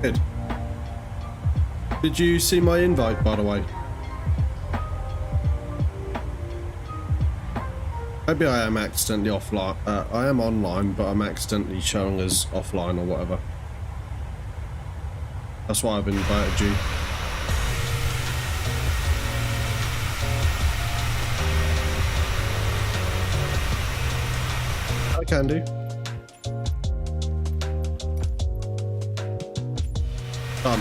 Good. Did you see my invite, by the way? Maybe I am accidentally offline. I am online, but I'm accidentally showing as offline or whatever. That's why I've invited you. I can do. Done.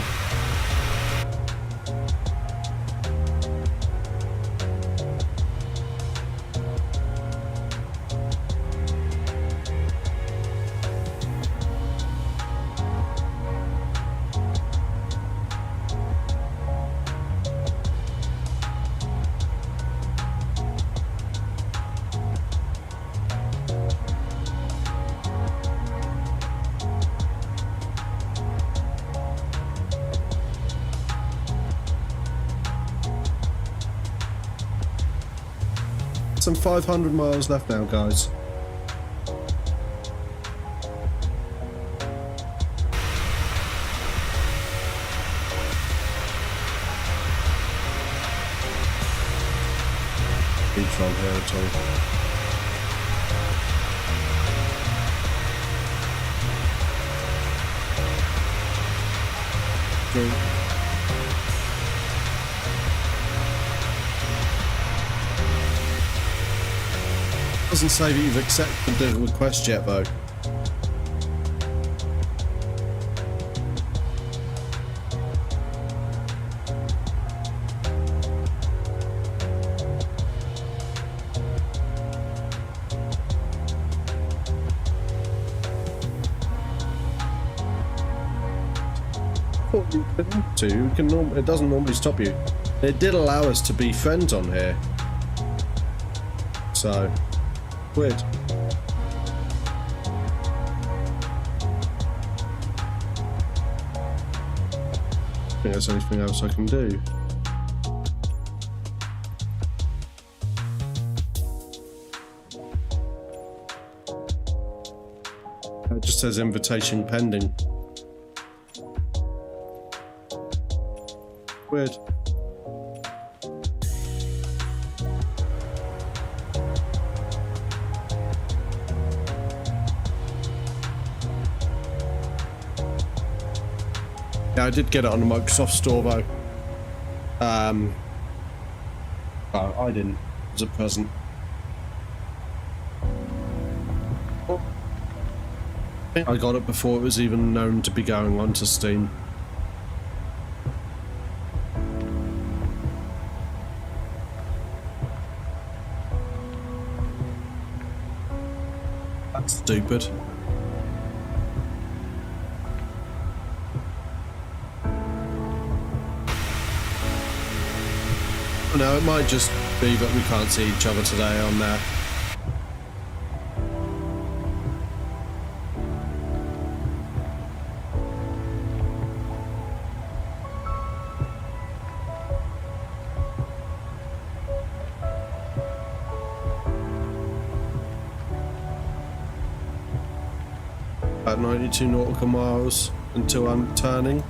Some 500 miles left now, guys. Beach on here at all. Go. Doesn't say that you've accepted the request yet, though. It doesn't normally stop you. It did allow us to be friends on here, so weird. I think there's anything else I can do. It just says invitation pending. Weird. Yeah, I did get it on the Microsoft Store though. Oh, I didn't. Was it present? I got it before it was even known to be going onto Steam. That's stupid. No, it might just be that we can't see each other today on there. About 92 nautical miles until I'm turning.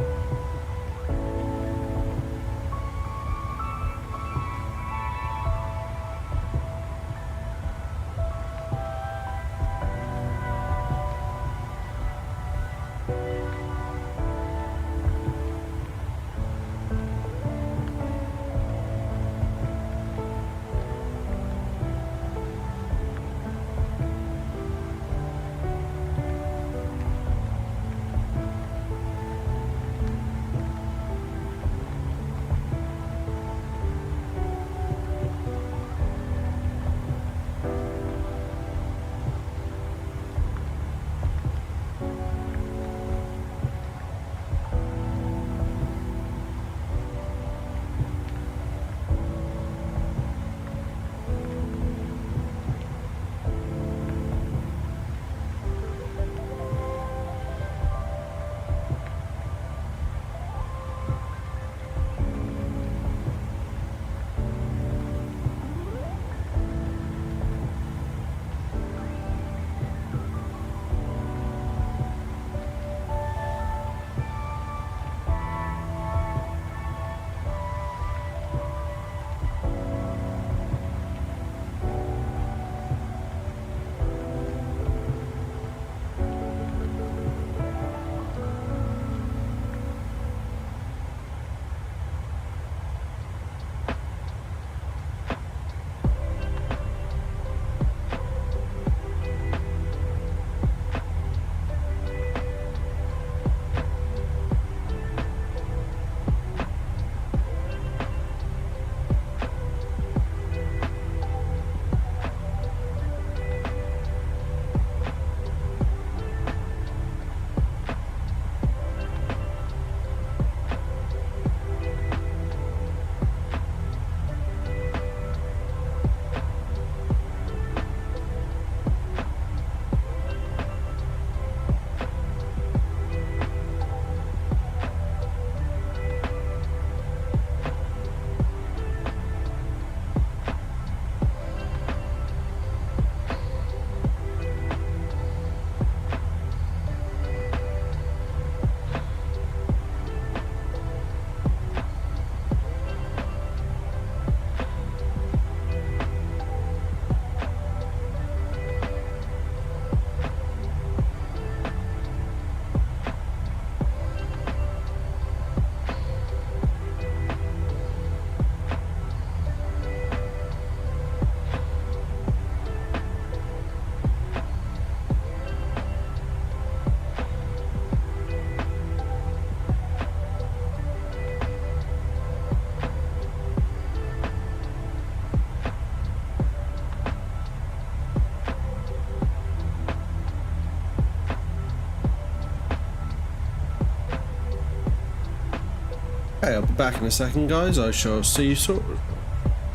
Okay, I'll be back in a second, guys. I shall see you soon.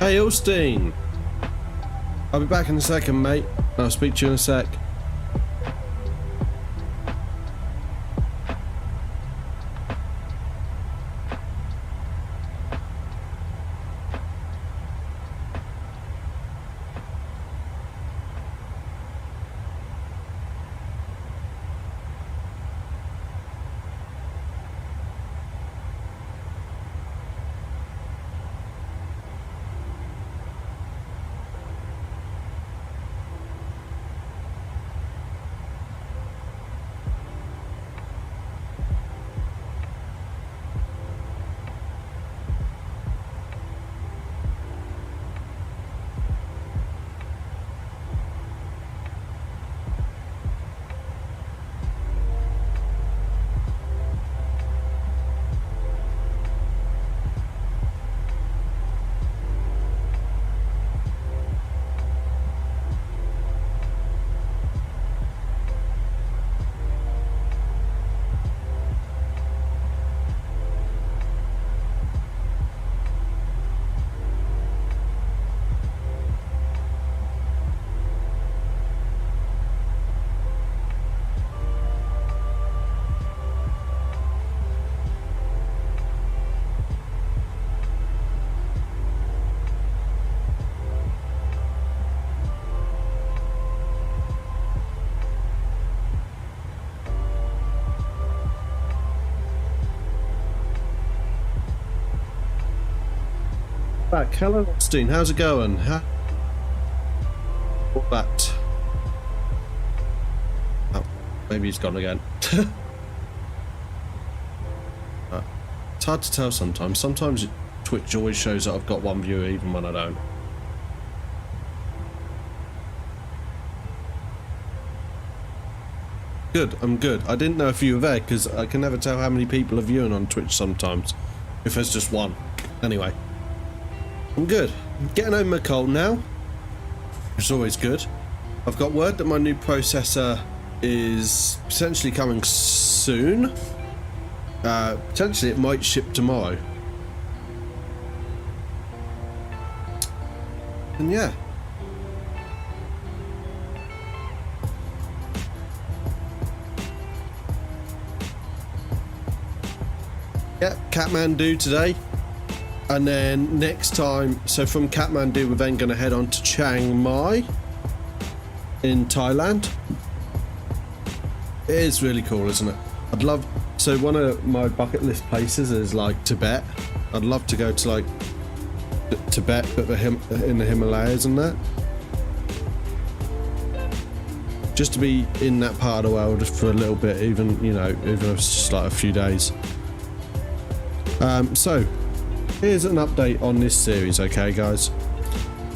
Hey, Ulstein! I'll be back in a second, mate. I'll speak to you in a sec. back. Hello, Austin. How's it going? Huh? What that? Oh, maybe he's gone again. It's hard to tell sometimes. Sometimes Twitch always shows that I've got one viewer even when I don't. Good, I'm good. I didn't know if you were there because I can never tell how many people are viewing on Twitch sometimes. If there's just one. Anyway. I'm good. I'm getting over my cold now. It's always good. I've got word that my new processor is potentially coming soon. Potentially it might ship tomorrow. And yeah. Yep, Kathmandu today. And then next time, so from Kathmandu we're then going to head on to Chiang Mai in Thailand. It is really cool, isn't it? I'd love, so one of my bucket list places is like Tibet. I'd love to go to like Tibet, but in the Himalayas and that. Just to be in that part of the world for a little bit, even, you know, even if it's just like a few days. So here's an update on this series, okay guys.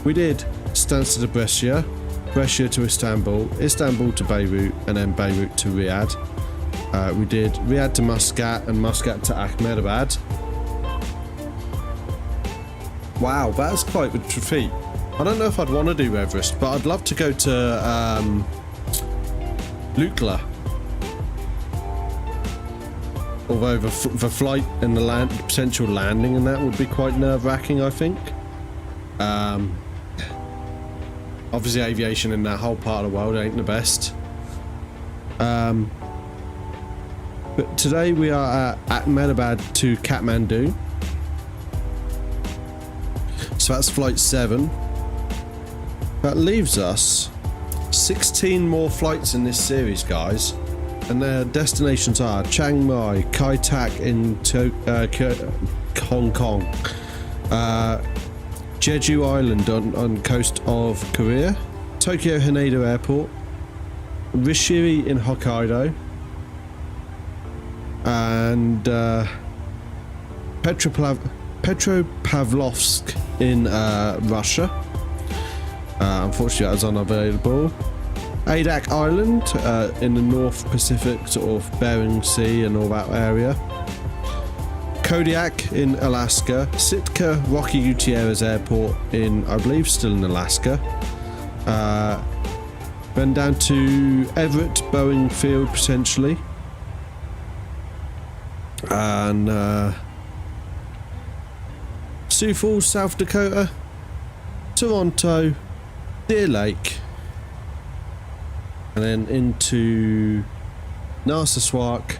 We did Stansted to Brescia, Brescia to Istanbul, Istanbul to Beirut, and then Beirut to Riyadh. We did Riyadh to Muscat and Muscat to Ahmedabad. Wow, that's quite a feat. I don't know if I'd want to do Everest, but I'd love to go to Lukla. Although the flight and the potential landing and that would be quite nerve-wracking, I think. Obviously aviation in that whole part of the world ain't the best. But today we are at Ahmedabad to Kathmandu. So that's flight 7. That leaves us 16 more flights in this series, guys. And their destinations are Chiang Mai, Kai Tak in Hong Kong, Jeju Island on coast of Korea, Tokyo Haneda Airport, Rishiri in Hokkaido, and Petropavlovsk in Russia. Unfortunately that was unavailable. Adak Island in the North Pacific, sort of Bering Sea and all that area. Kodiak in Alaska. Sitka Rocky Gutierrez Airport in, I believe, still in Alaska. Then down to Everett Boeing Field potentially. And Sioux Falls, South Dakota. Toronto. Deer Lake. And then into Narsarsuaq,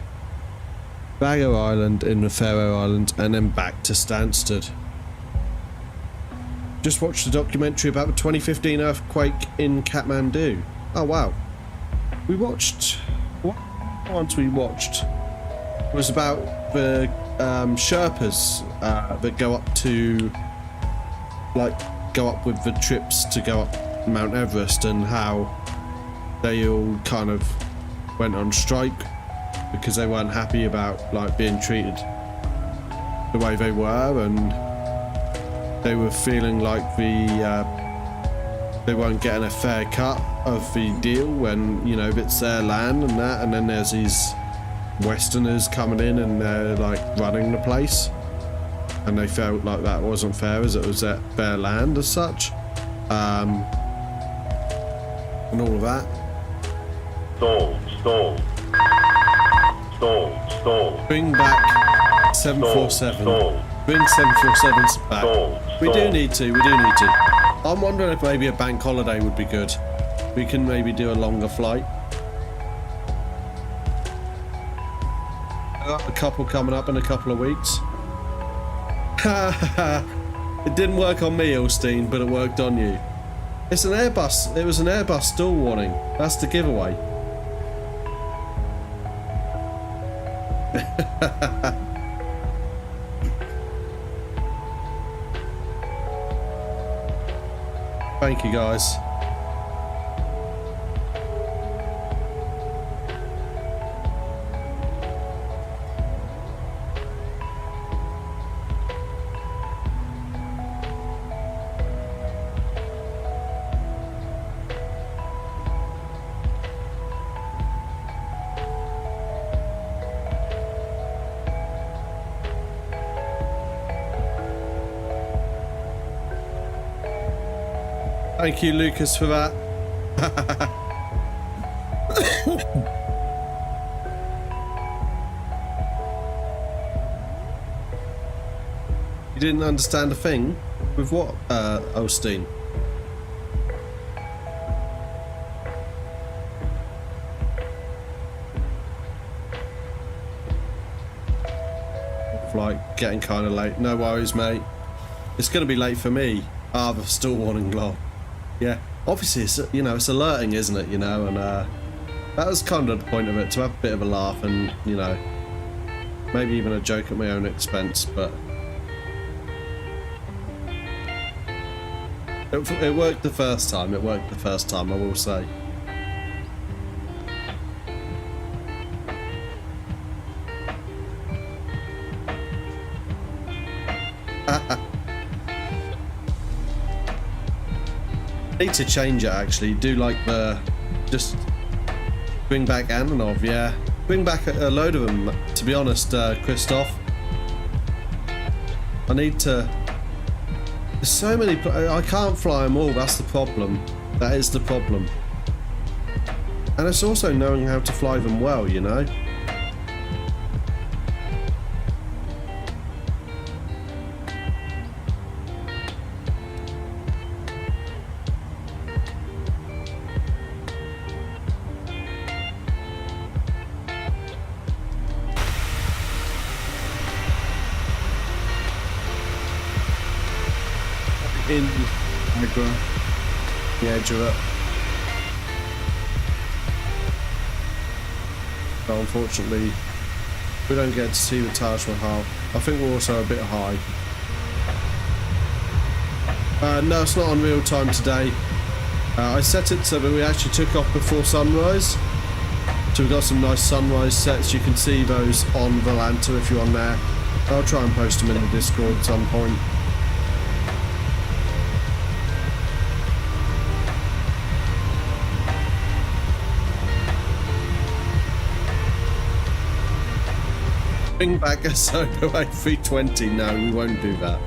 Bago Island in the Faroe Islands, and then back to Stansted. Just watched a documentary about the 2015 earthquake in Kathmandu. Oh wow. We watched, what once we watched was about the Sherpas that go up to, like, go up with the trips to go up Mount Everest, and how they all kind of went on strike because they weren't happy about like being treated the way they were, and they were feeling like they weren't getting a fair cut of the deal when, you know, it's their land and that, and then there's these Westerners coming in and they're like running the place, and they felt like that wasn't fair as it was their land as such, and all of that. Stall. Bring back 747. Bring 747s back. We do need to. I'm wondering if maybe a bank holiday would be good. We can maybe do a longer flight. A couple coming up in a couple of weeks. It didn't work on me, Ulstein, but it worked on you. It's an Airbus. It was an Airbus stall warning. That's the giveaway. Thank you, guys. Thank you, Lucas, for that. You didn't understand a thing? With what, Osteen? Flight getting kind of late. No worries, mate. It's going to be late for me. Ah, the stall warning log. Yeah, obviously it's, you know, it's alerting, isn't it, you know, and that was kind of the point of it, to have a bit of a laugh and, you know, maybe even a joke at my own expense, but it worked the first time, I will say. Need to change it actually. Do like the just bring back Antonov, yeah. Bring back a load of them. To be honest, Christoph, I need to. There's so many. I can't fly them all. That's the problem. That is the problem. And it's also knowing how to fly them well, you know. In the edge of it. But unfortunately, we don't get to see the Taj Mahal. I think we're also a bit high. No, it's not on real time today. I set it so that we actually took off before sunrise. So we've got some nice sunrise sets. You can see those on Volanta if you're on there. I'll try and post them in the Discord at some point. Bring back a Solo A320. No, we won't do that.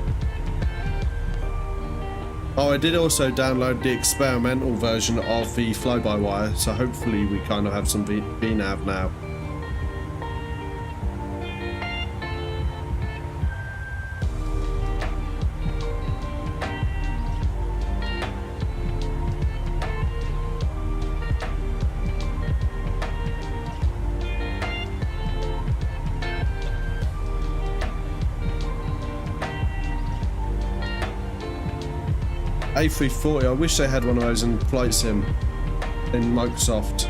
Oh, I did also download the experimental version of the fly-by-wire, so hopefully we kind of have some VNAV now. A340, I wish they had one of those in Flight Sim in Microsoft.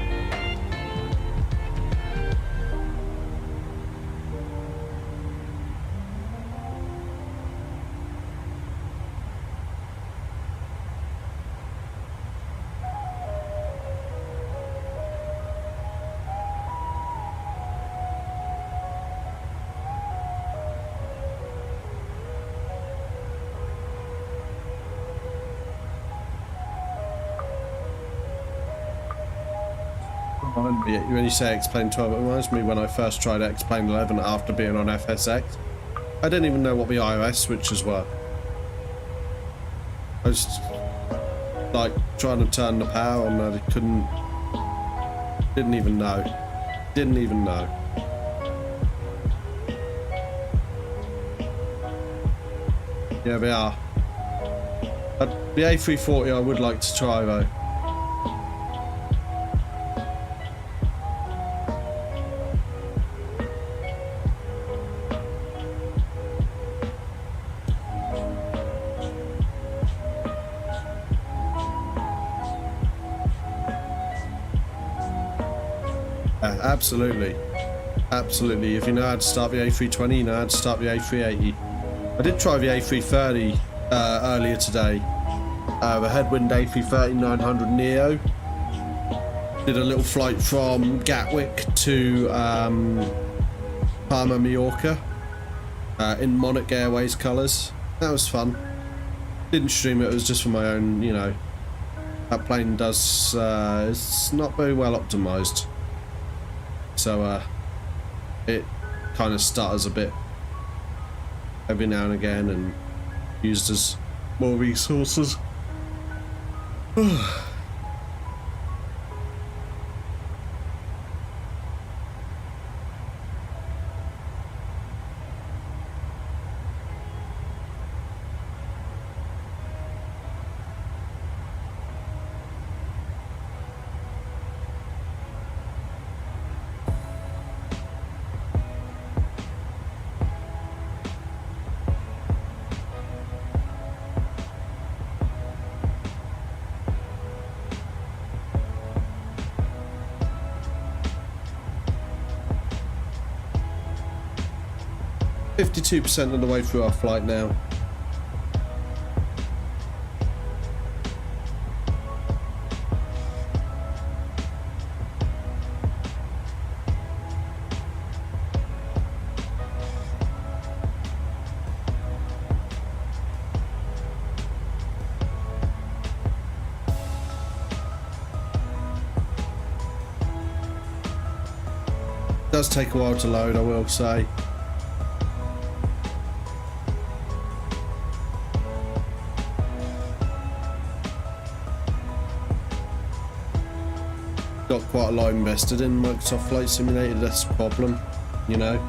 When you say X-Plane 12, it reminds me when I first tried X-Plane 11 after being on FSX. I didn't even know what the iOS switches were. I was like trying to turn the power on and I couldn't. Didn't even know. Yeah, they are. The A340 I would like to try though. Absolutely. If you know how to start the A320, you know how to start the A380. I did try the A330 earlier today, The headwind A330-900 Neo. Did a little flight from Gatwick to Palma, Mallorca in Monarch Airways colours. That was fun. Didn't stream it, it was just for my own, you know. That plane does, it's not very well optimised. So it kind of stutters a bit every now and again and used as more resources. 52% of the way through our flight now. It does take a while to load, I will say. Got quite a lot invested in Microsoft Flight Simulator, that's a problem, you know.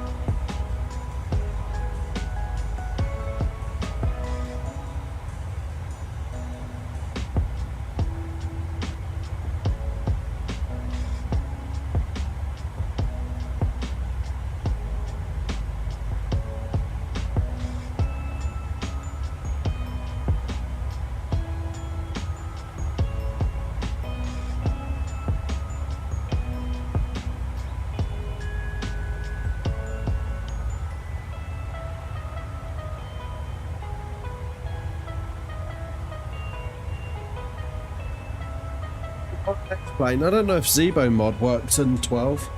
Plane. I don't know if Zebo mod worked in 12,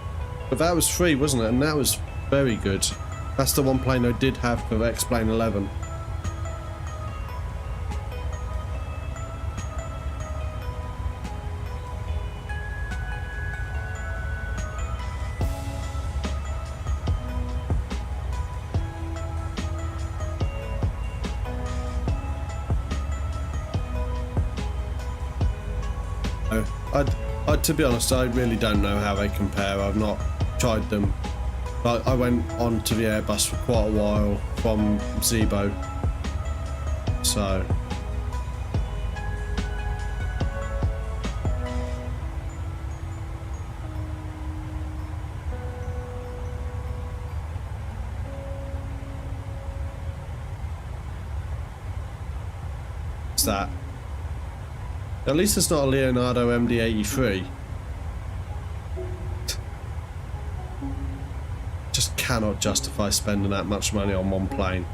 but that was free, wasn't it? And that was very good. That's the one plane I did have for X-Plane 11. To be honest, I really don't know how they compare. I've not tried them. But I went on to the Airbus for quite a while from Zebo. So what's that? At least it's not a Leonardo MD-83. Just cannot justify spending that much money on one plane.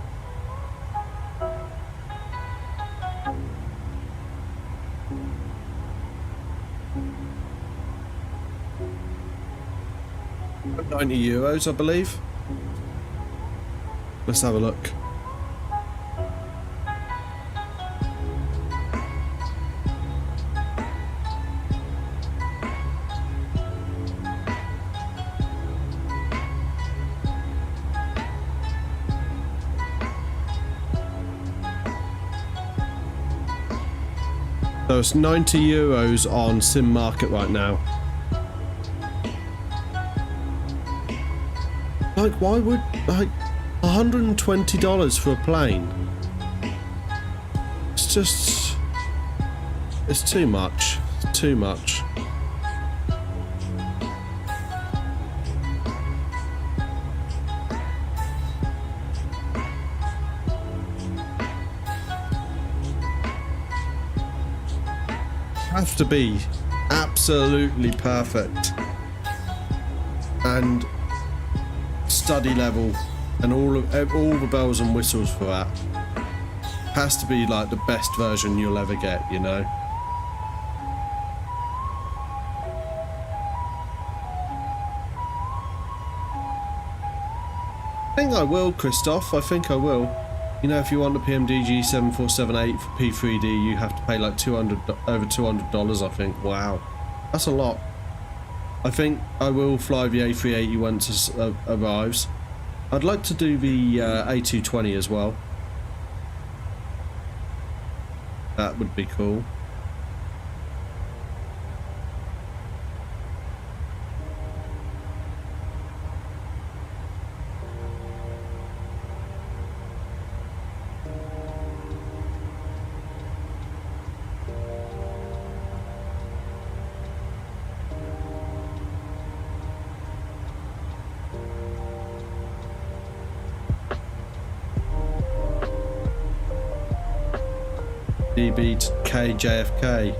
€90, I believe. Let's have a look. So it's €90 on Sim Market right now. Like, why would, like, $120 for a plane? It's just, it's too much. It's too much. Have to be absolutely perfect and study level and all the bells and whistles for that. has to be like the best version you'll ever get, you know. I think I will, Christoph. I think I will. You know, if you want the PMDG 7478 for P3D, you have to pay like over $200, I think. Wow, that's a lot. I think I will fly the A380 once it arrives. I'd like to do the A220 as well. That would be cool. DB to KJFK.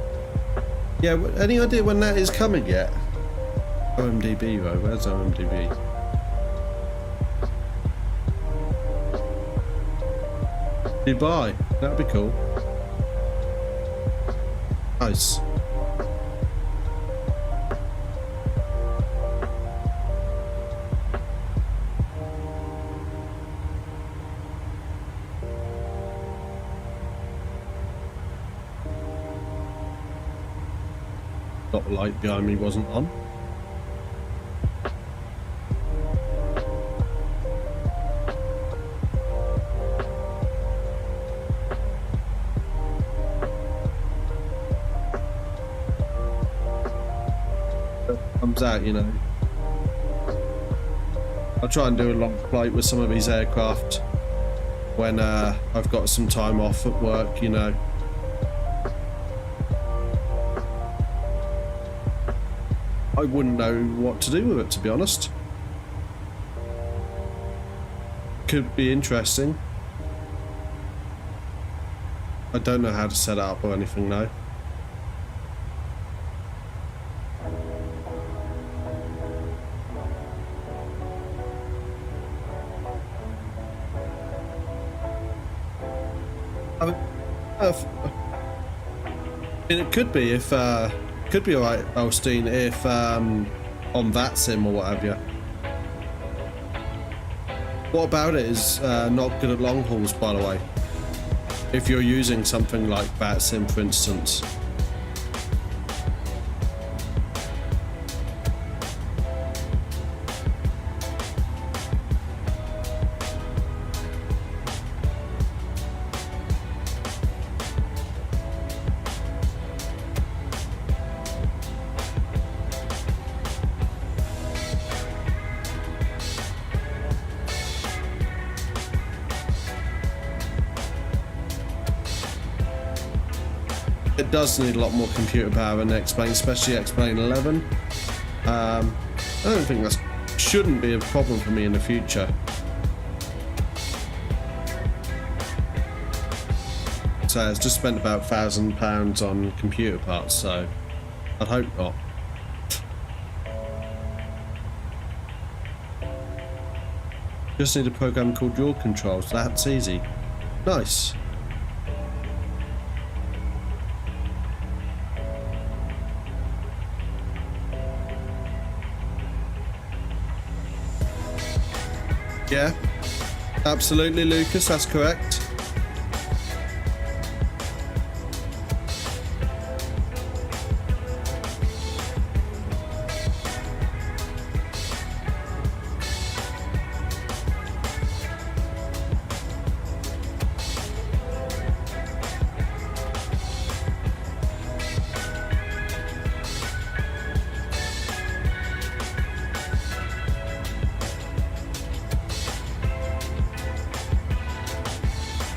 Yeah, any idea when that is coming yet? OMDB though, where's OMDB? Dubai, that'd be cool. Nice. The light behind me wasn't on. Comes out, you know. I'll try and do a long flight with some of these aircraft when I've got some time off at work, you know. I wouldn't know what to do with it, to be honest. Could be interesting. I don't know how to set it up or anything though. I mean, it could be if could be alright, Olstein, if on VATSIM or what have you. What about it is not good at long hauls, by the way. If you're using something like VATSIM, for instance. It does need a lot more computer power than X-Plane, especially X-Plane 11. I don't think that shouldn't be a problem for me in the future. So it's just spent about £1,000 on computer parts, so I'd hope not. Just need a program called Yaw Controls. That's easy. Nice. Yeah, absolutely, Lucas, that's correct.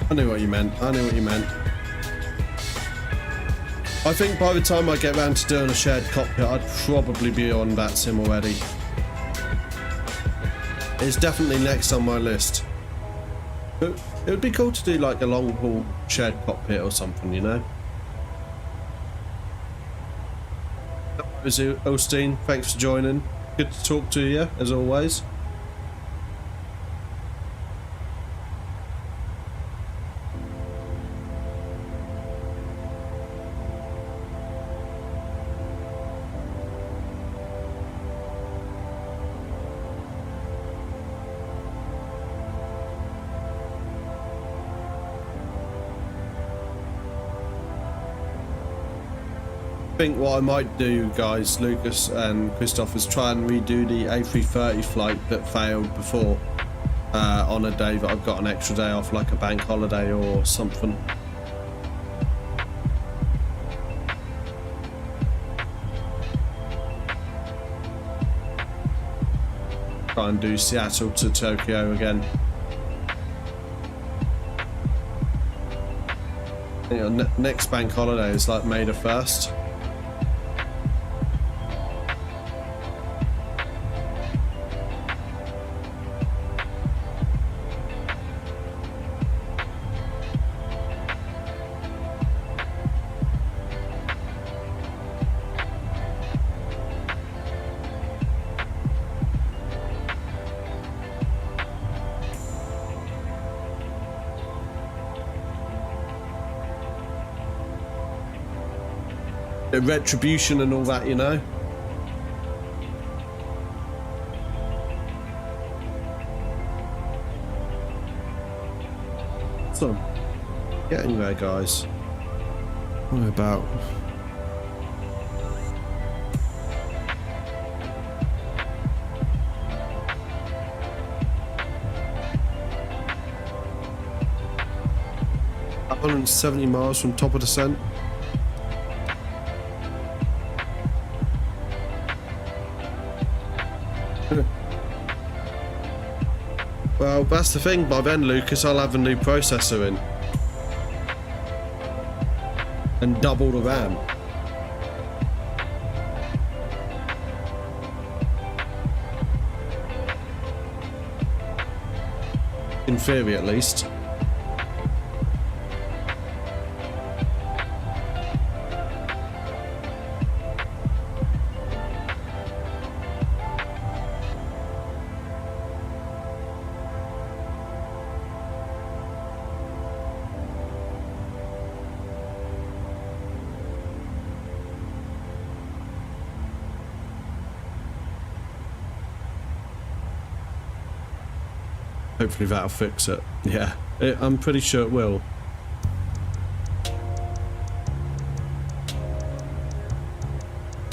I knew what you meant. I knew what you meant. I think by the time I get round to doing a shared cockpit, I'd probably be on VATSIM already. It's definitely next on my list. But it would be cool to do like a long haul shared cockpit or something, you know? Osteen, thanks for joining. Good to talk to you, as always. think what I might do, guys, Lucas and Christoph, is try and redo the A330 flight that failed before on a day that I've got an extra day off, like a bank holiday or something. Try and do Seattle to Tokyo again. You know, next bank holiday is like May the 1st. Retribution and all that, you know. So, getting there, guys. What about? Up 170 miles from top of descent. Well, that's the thing. By then, Lucas, I'll have a new processor in. And double the RAM. In theory, at least. Hopefully that'll fix it. Yeah, I'm pretty sure it will.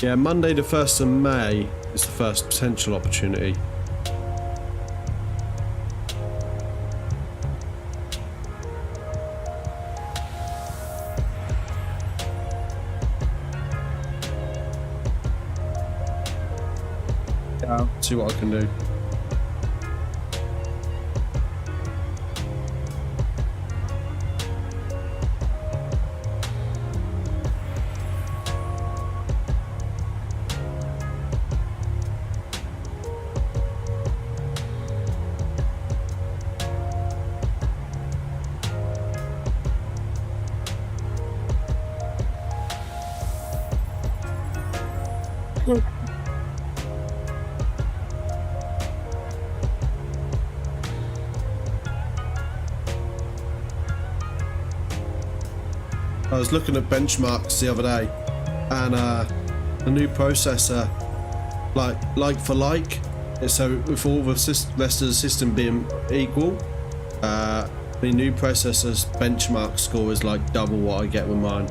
Yeah, Monday the 1st of May is the first potential opportunity. Yeah, see what I can do. I was looking at benchmarks the other day, and the new processor, like for like, so with all the rest of the system being equal, the new processor's benchmark score is like double what I get with mine.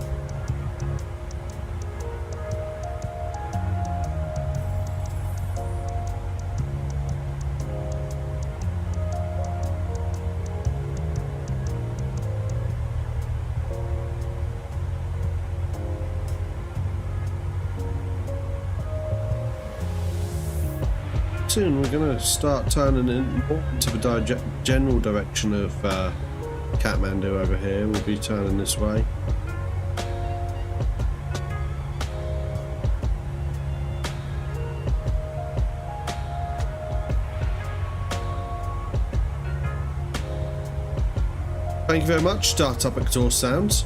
Soon we're going to start turning into the general direction of Kathmandu over here. We'll be turning this way. Thank you very much, Startup Exhaust Sounds.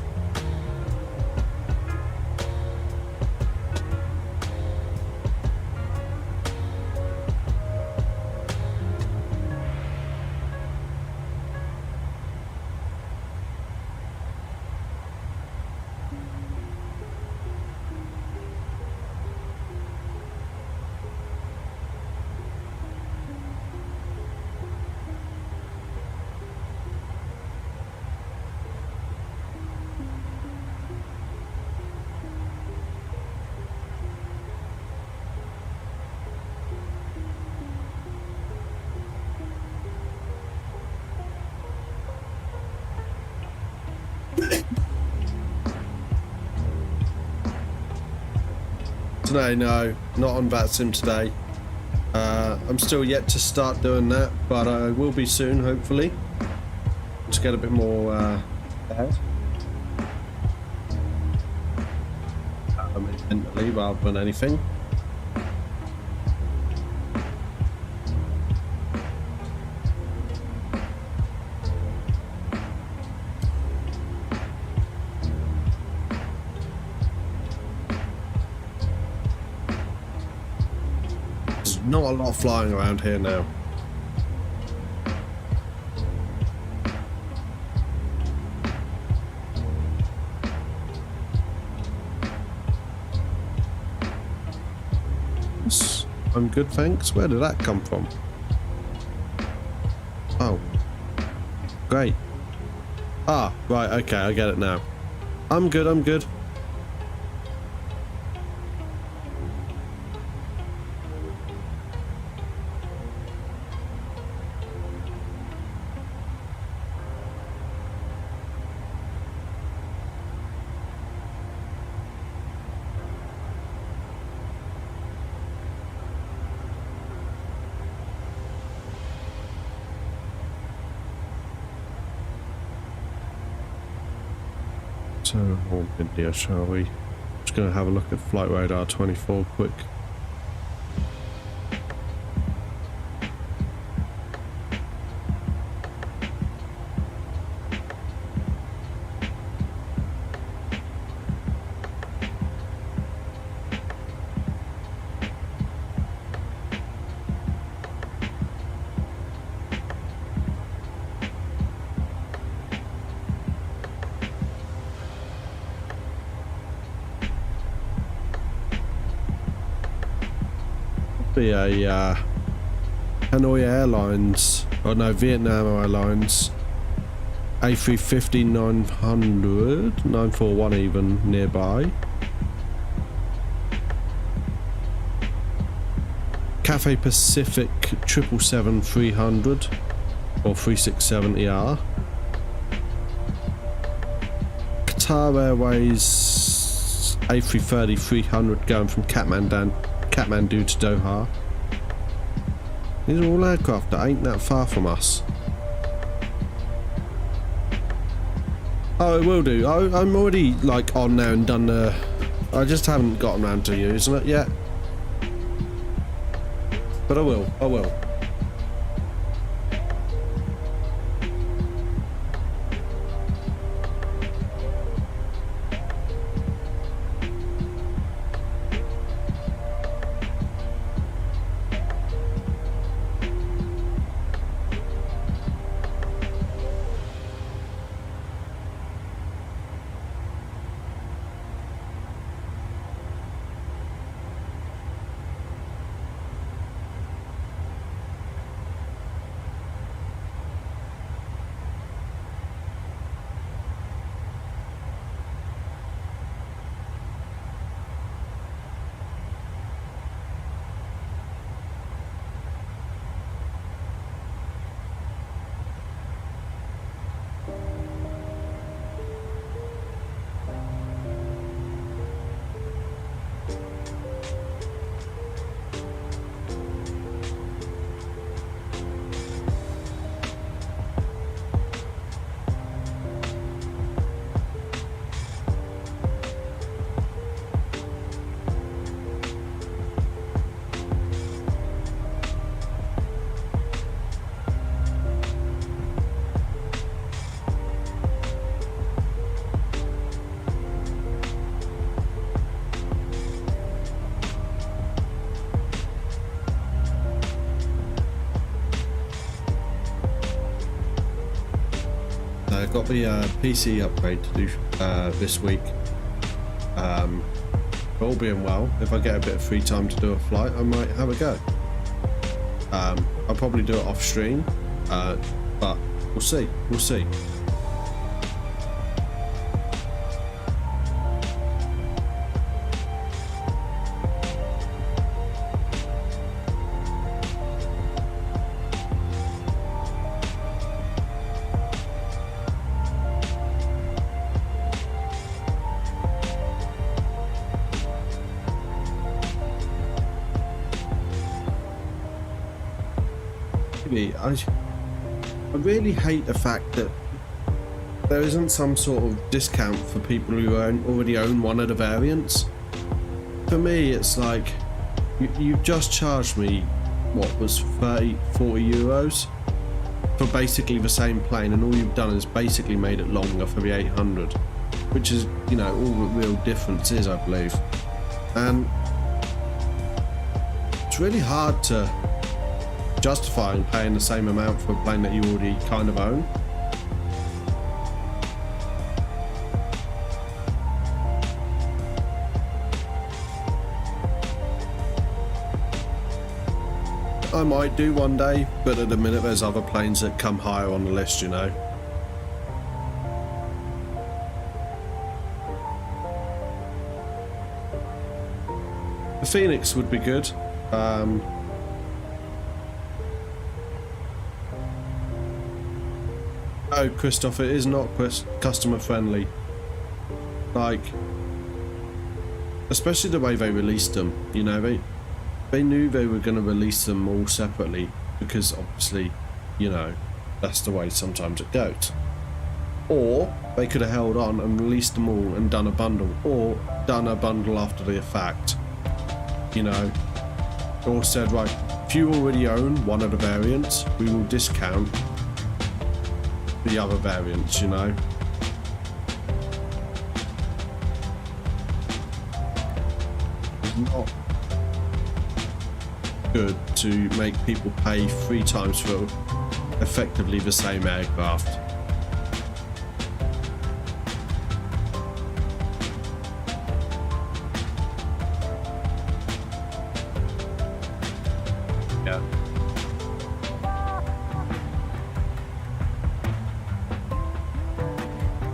Today, no, not on VATSIM today. I'm still yet to start doing that, but I will be soon, hopefully. Just get a bit more ahead. Mentally rather than anything. There's not a lot flying around here now. I'm good, thanks. Where did that come from? Oh. Great. Ah, right, okay, I get it now. I'm good, I'm good. So, home India, shall we? Just going to have a look at Flight Radar 24 quick. Be a Hanoi Airlines, or no, Vietnam Airlines A350 900, 941 even nearby. Cathay Pacific 777-300 or 3670R. Qatar Airways A330-300 going from Kathmandu to Doha. These are all aircraft that ain't that far from us. Oh, it will do. I'm already like on now and done the... I just haven't gotten around to using it yet. But I will. I've got the PC upgrade to do this week. All being well, if I get a bit of free time to do a flight, I might have a go. I'll probably do it off stream, but we'll see. Navy, I really hate the fact that there isn't some sort of discount for people who already own one of the variants. For me, it's like you've just charged me what was 30, 40 euros for basically the same plane, and all you've done is basically made it longer for the 800, which is, you know, all the real difference is, I believe. And it's really hard to justify paying the same amount for a plane that you already kind of own. I might do one day, but at the minute there's other planes that come higher on the list, you know. The Phoenix would be good. Oh, Christoph, it is not customer friendly. Like, especially the way they released them, you know, they knew they were going to release them all separately because obviously, you know, that's the way sometimes it goes. Or they could have held on and released them all and done a bundle, or done a bundle after the fact, you know, or said, right, if you already own one of the variants, we will discount the other variants, you know. It's not good to make people pay 3 times for effectively the same aircraft. Yeah.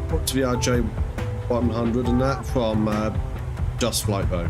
What's the RJ 100 and that from Just Flight though?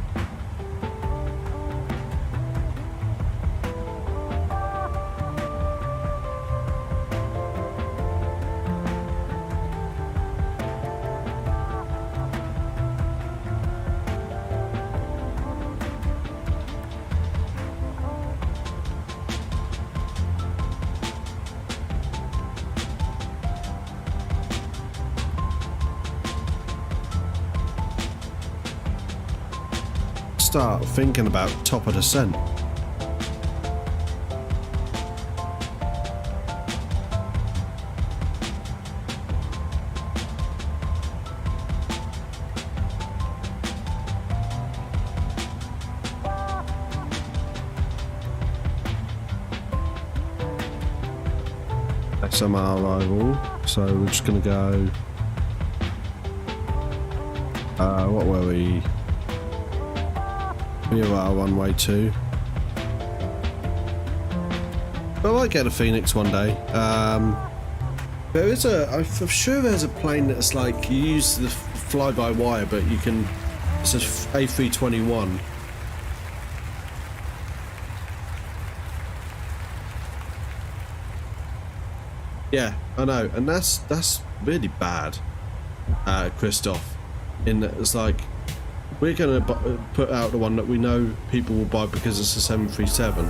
Start thinking about top of descent. SMR arrival, so we're just gonna go what were we? We are runway 2. I might get a Phoenix one day. There is I'm sure there's a plane that's like, you use the fly-by-wire, but you can, it's a A321. Yeah, I know, and that's really bad, Christoph, in that it's like, we're going to put out the one that we know people will buy because it's a 737,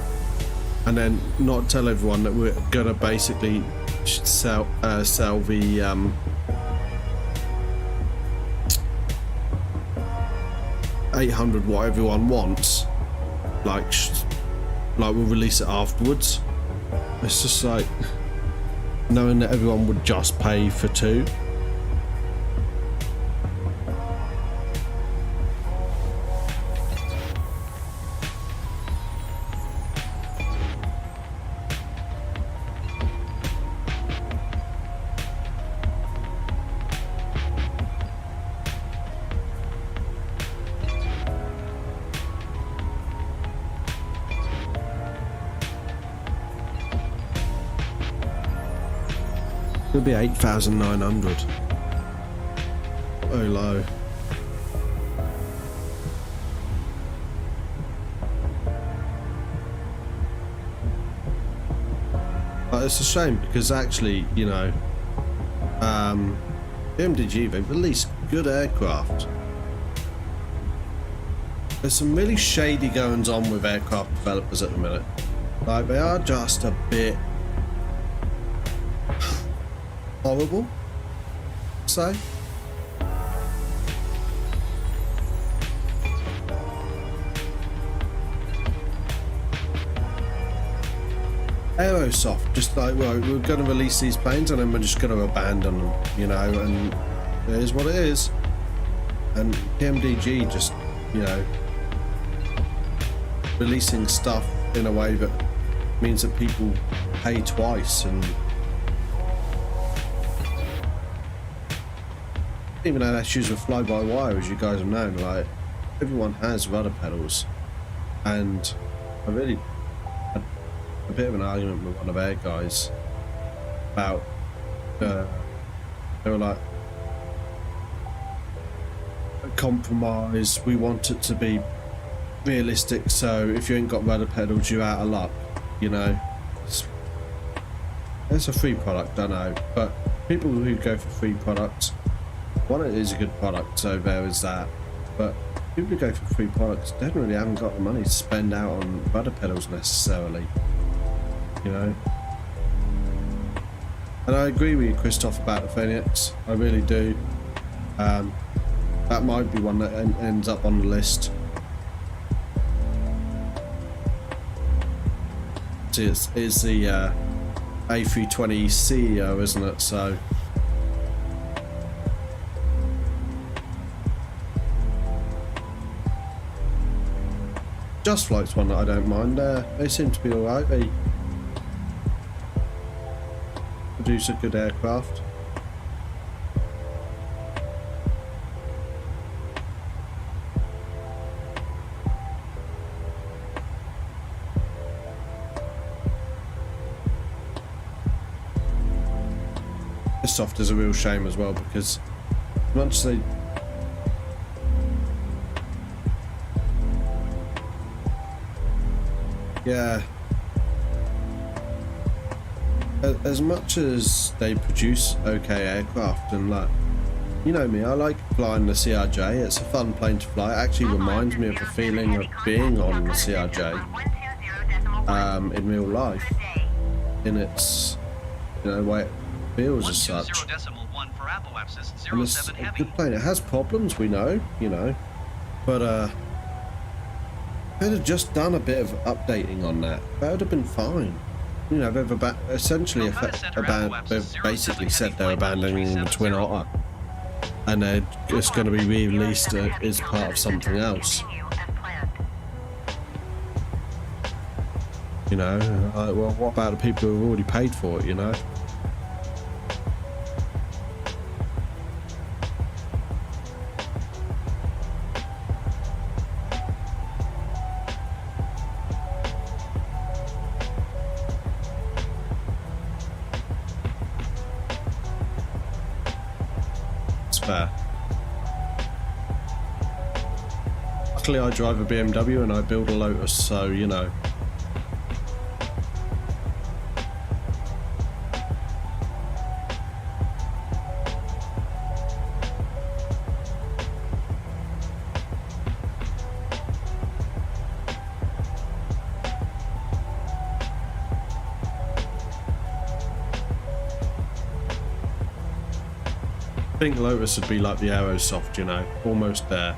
and then not tell everyone that we're going to basically sell the 800 what everyone wants, like we'll release it afterwards. It's just like knowing that everyone would just pay for 2. It'll be 8,900. Oh, low. But it's a shame because actually, you know, PMDG, they release good aircraft. There's some really shady goings on with aircraft developers at the minute. Like, they are just a bit horrible, say. Aerosoft, just like, well, we're going to release these planes and then we're just going to abandon them, you know, and it is what it is. And PMDG just, you know, releasing stuff in a way that means that people pay twice, and even had issues with fly-by-wire, as you guys have known. Like, everyone has rudder pedals, and I really had a bit of an argument with one of our guys about they were like, a compromise, we want it to be realistic, so if you ain't got rudder pedals you're out of luck, you know. It's a free product, I know, but people who go for free products, one, it is a good product, so there is that, but people who go for free products generally haven't got the money to spend out on rudder pedals necessarily, you know. And I agree with you, Christoph, about the Phoenix, I really do. That might be one that ends up on the list. It's the A320 CEO, isn't it? So Just Flight's one that I don't mind. They seem to be alright. They produce a good aircraft. Aerosoft is a real shame as well, because as much as they as much as they produce okay aircraft, and like, you know me, I like flying the CRJ. It's a fun plane to fly. It actually reminds me of the feeling of being on the CRJ in real life, in its, you know, way it feels as such. And it's a good plane. It has problems, we know, you know, but they'd have just done a bit of updating on that. That would have been fine. You know, they've essentially they've basically said they're abandoning the Twin Otter, and they're just going to be re-released as part of something else. You know, well, what about the people who have already paid for it, you know? Fair. Luckily I drive a BMW and I build a Lotus, so you know. I think Lotus would be like the Aerosoft, you know, almost there.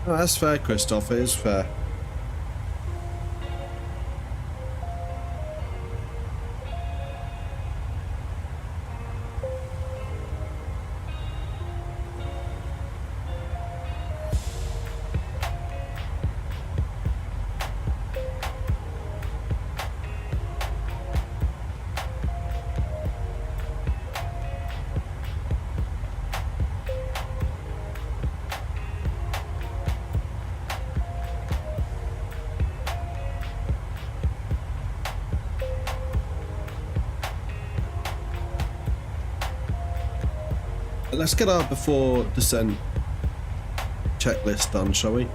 Oh, that's fair, Christoph, it is fair. Let's get our before descent checklist done, shall we?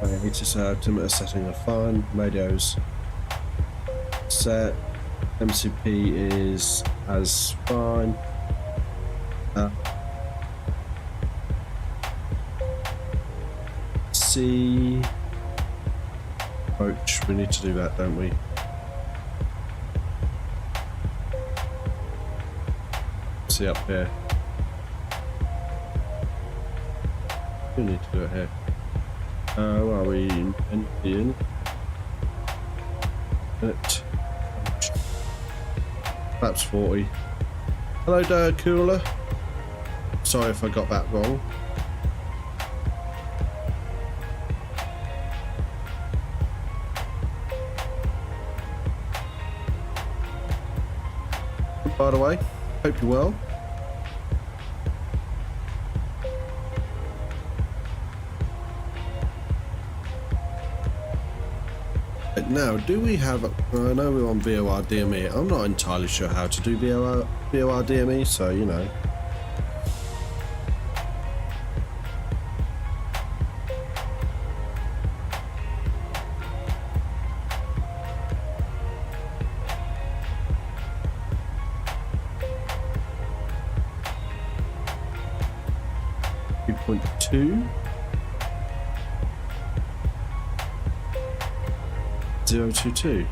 Okay, it's altimeter setting are fine, radios Set. MCP is as fine. C. Approach. We need to do that, don't we? See up here. We need to do it here. Where are we? In. Perhaps 40. Hello there, cooler. Sorry if I got that wrong. By the way, hope you're well. Now, do we have... I know we're on VOR DME. I'm not entirely sure how to do VOR DME, so, you know. .2 022.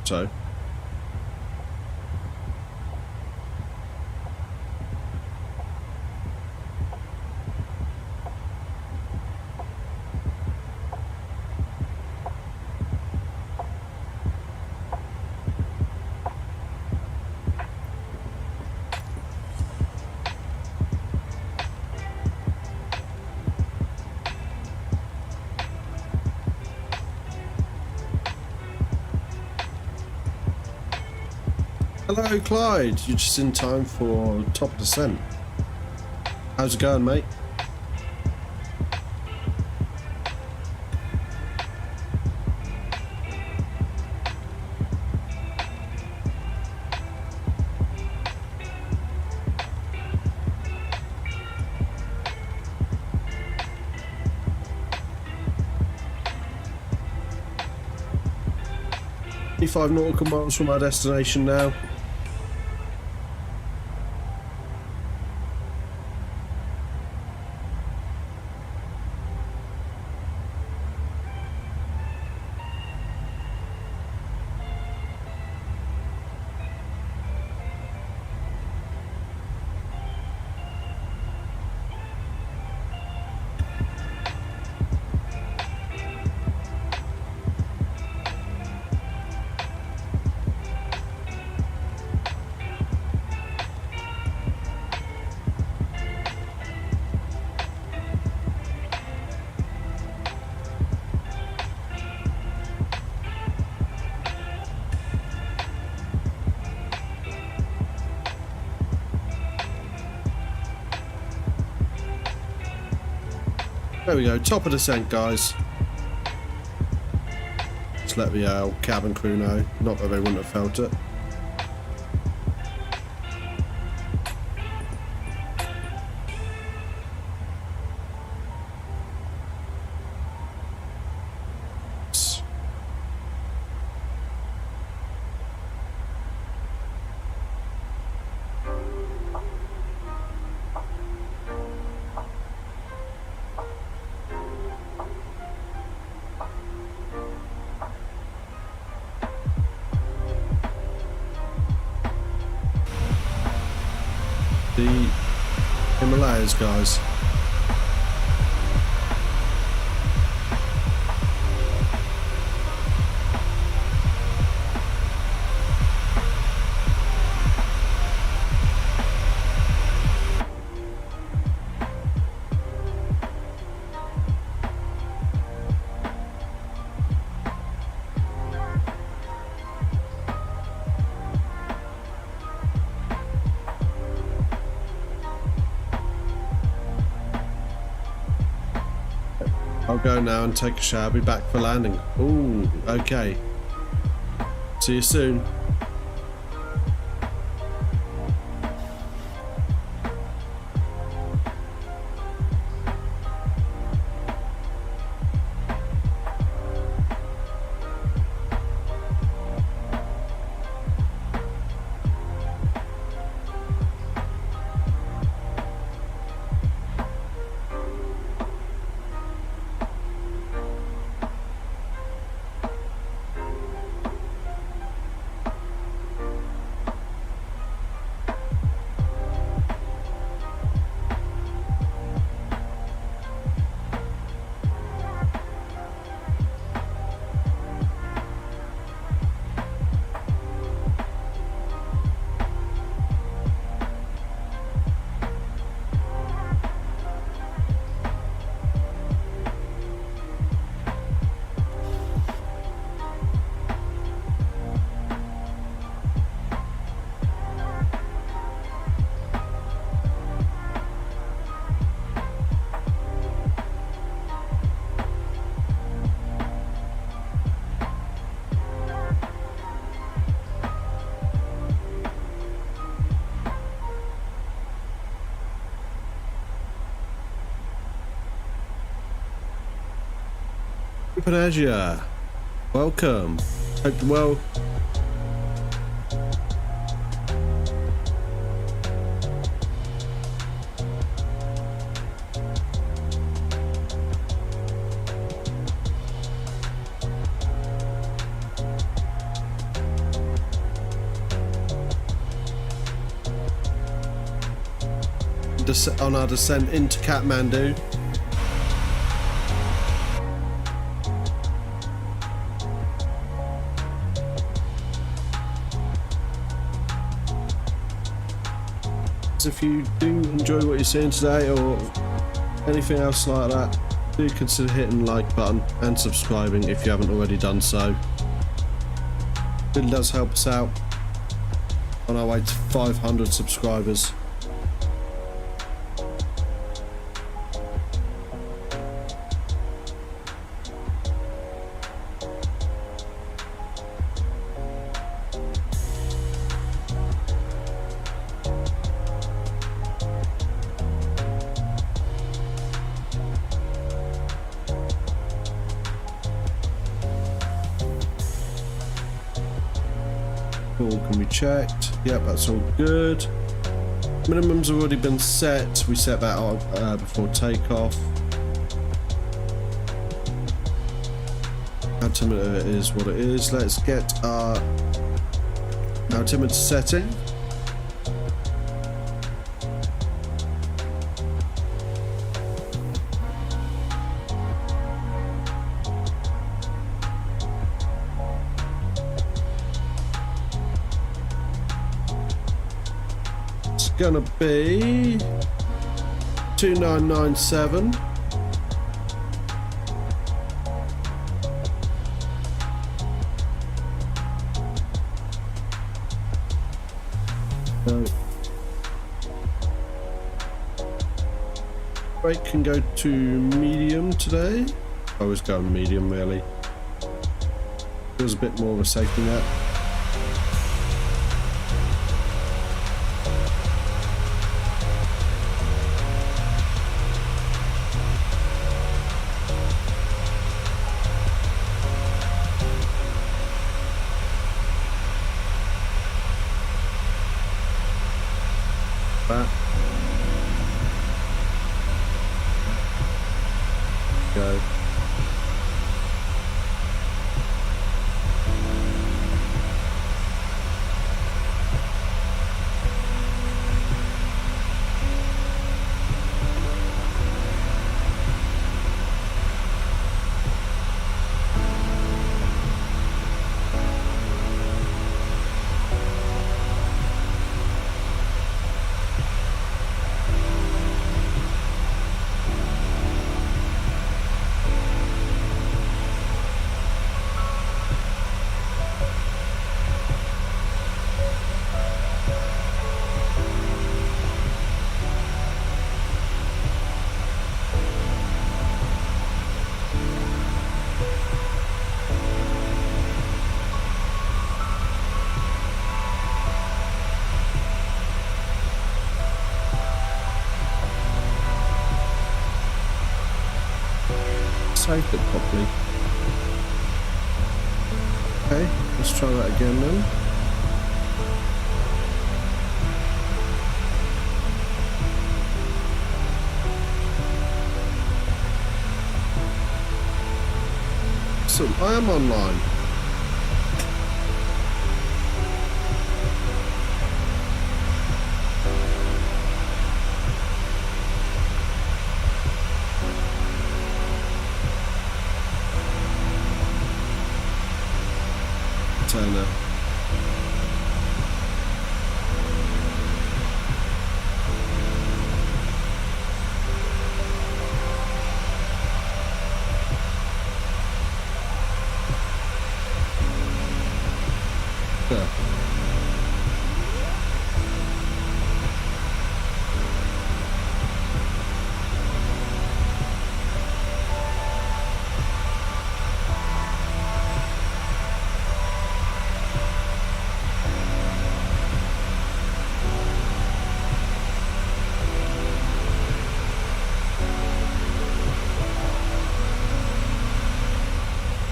So hello, Clyde. You're just in time for top of descent. How's it going, mate? Five nautical miles from our destination now. There we go, top of descent, guys. Just let the cabin crew know, not that they wouldn't have felt it. The Himalayas, guys. Go now and take a shower. I'll be back for landing. Ooh, okay. See you soon. Asia, welcome. Hope you're well. On our descent into Kathmandu. If you do enjoy what you're seeing today or anything else like that, do consider hitting the like button and subscribing if you haven't already done so. It really does help us out on our way to 500 subscribers. All can be checked. Yep, that's all good. Minimum's already been set. We set that out before takeoff. Altimeter is what it is. Let's get our altimeter setting. Gonna be 2997. Brake can go to medium today. I always go medium really. Feels a bit more of a safety net. Back. Go. take it properly. Okay, let's try that again then. So I am online. Turner. Yeah.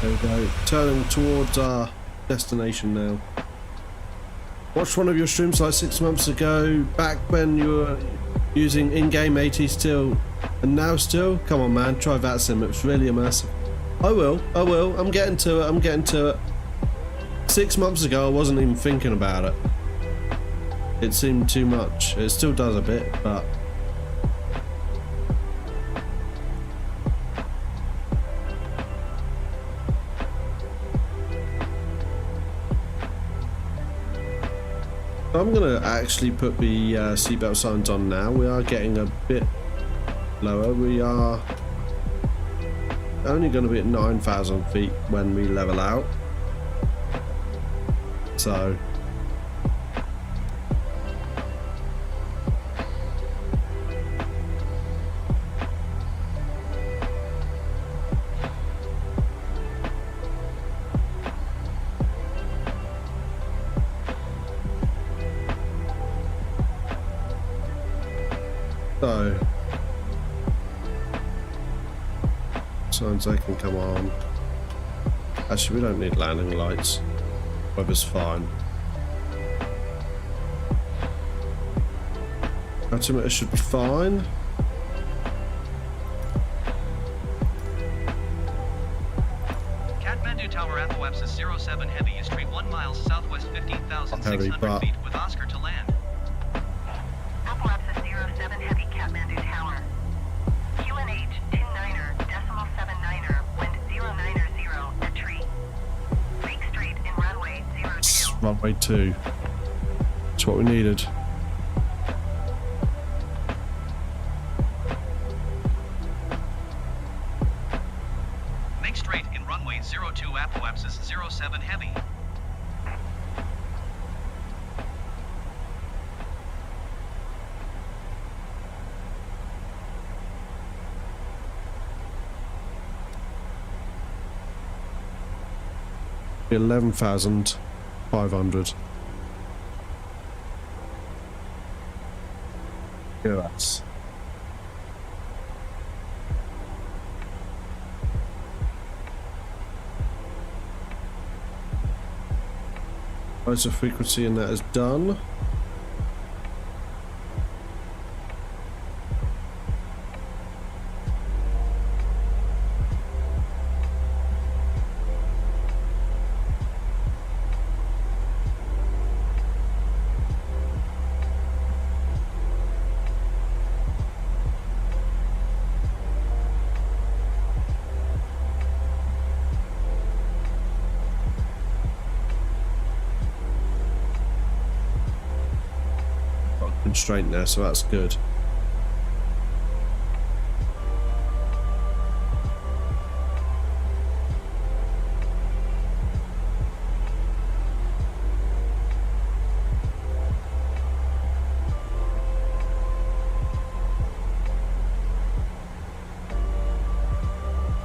There we go. Turning towards our destination now. Watched one of your streams like 6 months ago, back when you were using in-game 80 still, and now still? Come on man, try that sim, it's really immersive. I will, I'm getting to it, 6 months ago I wasn't even thinking about it. It seemed too much. It still does a bit, but... I'm going to actually put the seatbelt signs on now. We are getting a bit lower. We are only going to be at 9,000 feet when we level out. So... signs they can come on. Actually, we don't need landing lights. Weather's fine. Altimeter should be fine. Kathmandu Tower Apoapsis 07 Heavy is Street 1 miles southwest 15,600 feet with Oscar to land. Apoapsis 07 Heavy Kathmandu Tower. QNH 29er, decimal 79er, wind 090 at tree. Lake Street in runway 02. Runway 2. That's what we needed. Make straight in runway 02 Apoapsis 07 Heavy. Be 11,500. US. Loads of frequency and that is done. Constraint there, so that's good.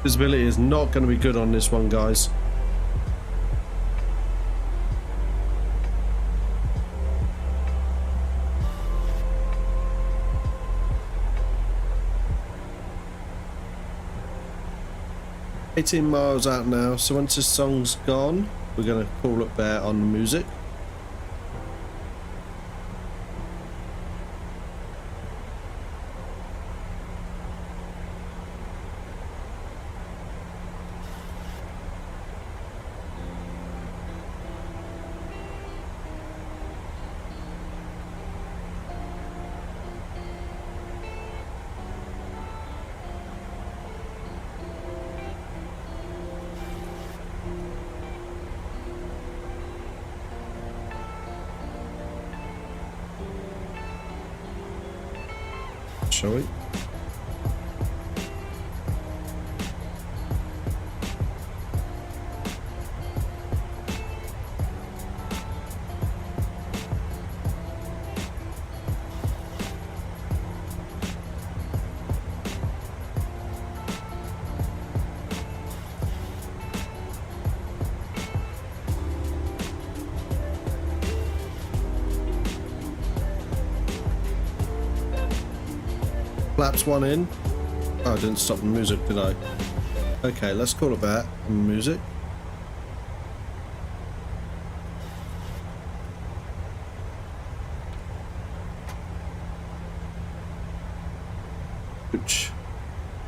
Visibility is not going to be good on this one, guys. 18 miles out now, so once this song's gone, we're going to call it there on the music. Shall we? Flaps one in. Oh, I didn't stop the music, did I? Okay, let's call it that on the music. Which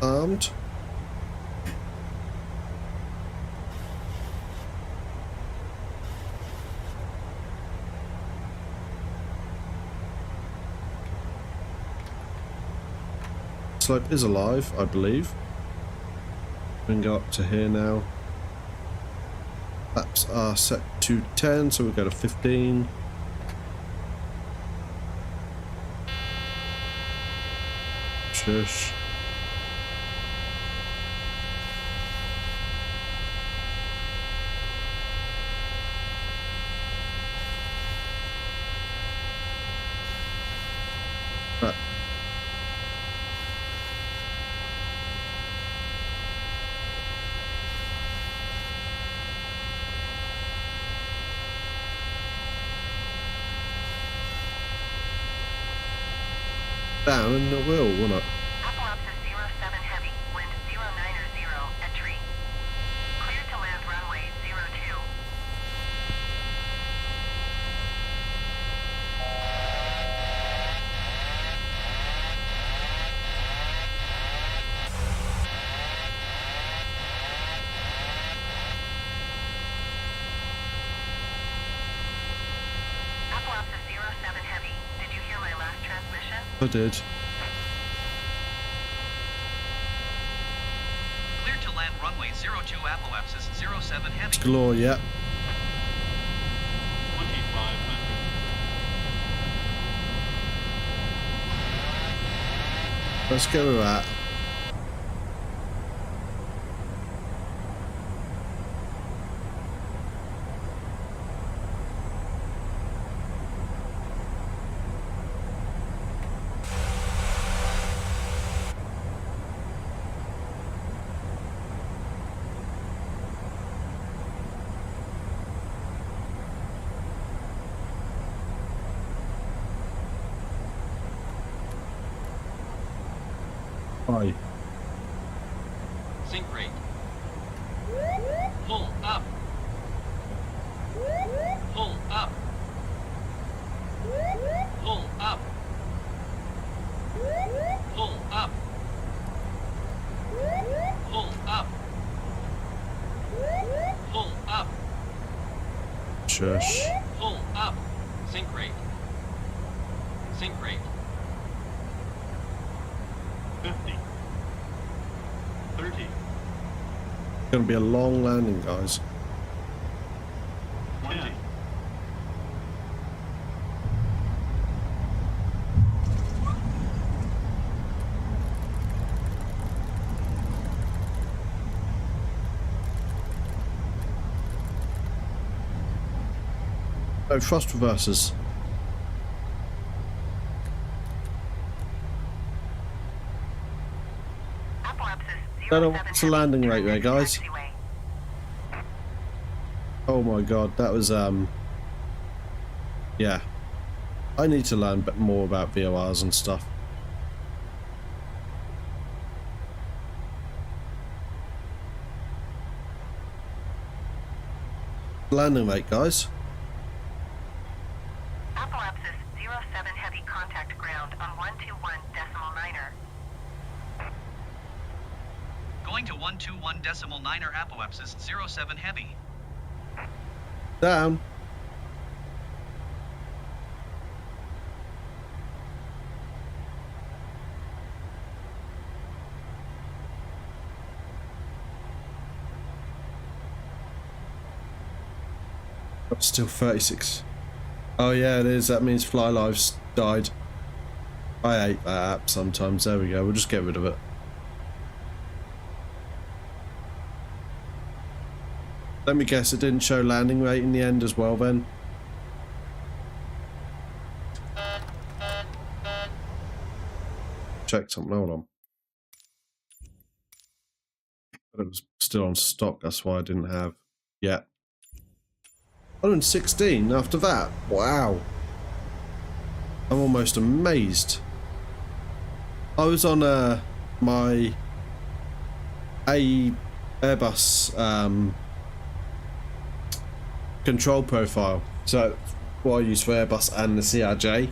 armed. Slope is alive, I believe. We can go up to here now. Laps are set to 10, so we'll go to 15. Shush. Right. Down and it will, won't it? Upwells is 07 heavy, wind 090 at tree. Clear to land runway 02. Upwells is 07 heavy. Did you hear my last transmission? I did. Clear to land runway 02 Apoapsis 07 heavy. It's galore, yeah. 2500. Let's go with that. Bye. Sync rate. Pull up. Pull up. Pull up. Pull up. Pull up. Pull up. Shush. Pull up. Sync rate. Sync rate. 50. 30. It's gonna be a long landing, guys. 20. No thrust reversers. Don't know what's the landing rate there, guys. Oh my god, that was yeah. I need to learn more about VORs and stuff. Landing rate, guys. Apoapsis 07 heavy contact ground on 121.9er. Going to 121.9er apoapsis 07 heavy. Down. Still 36. Oh yeah, it is. That means FlyLive's died. I hate that app sometimes. There we go. We'll just get rid of it. Let me guess, it didn't show landing rate in the end as well then. Check something. Hold on. But it was still on stock. That's why I didn't have yet. 116 after that. Wow. I'm almost amazed. I was on my Airbus control profile. So what I use for Airbus and the CRJ.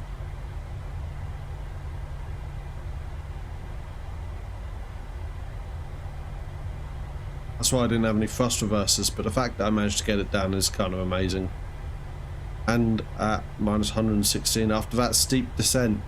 That's why I didn't have any thrust reversers, but the fact that I managed to get it down is kind of amazing. And at minus 116 after that steep descent.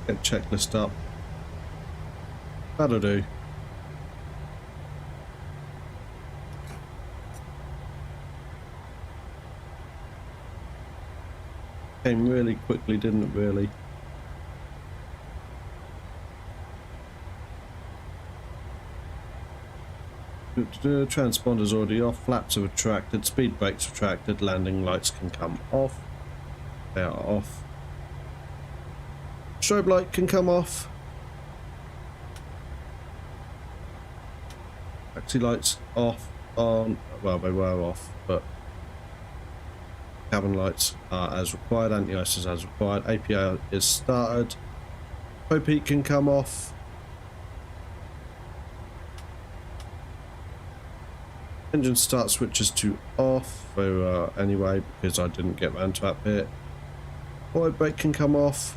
Get checklist up. That'll do. Came really quickly, didn't it really? Transponder's already off, flaps are retracted, speed brakes retracted, landing lights can come off. They are off. Strobe light can come off. Taxi lights off, on. Well, they were off, but cabin lights are as required. Anti-ice is as required. API is started. Hope heat can come off. Engine start switches to off. They were anyway because I didn't get round to that bit. Auto brake can come off.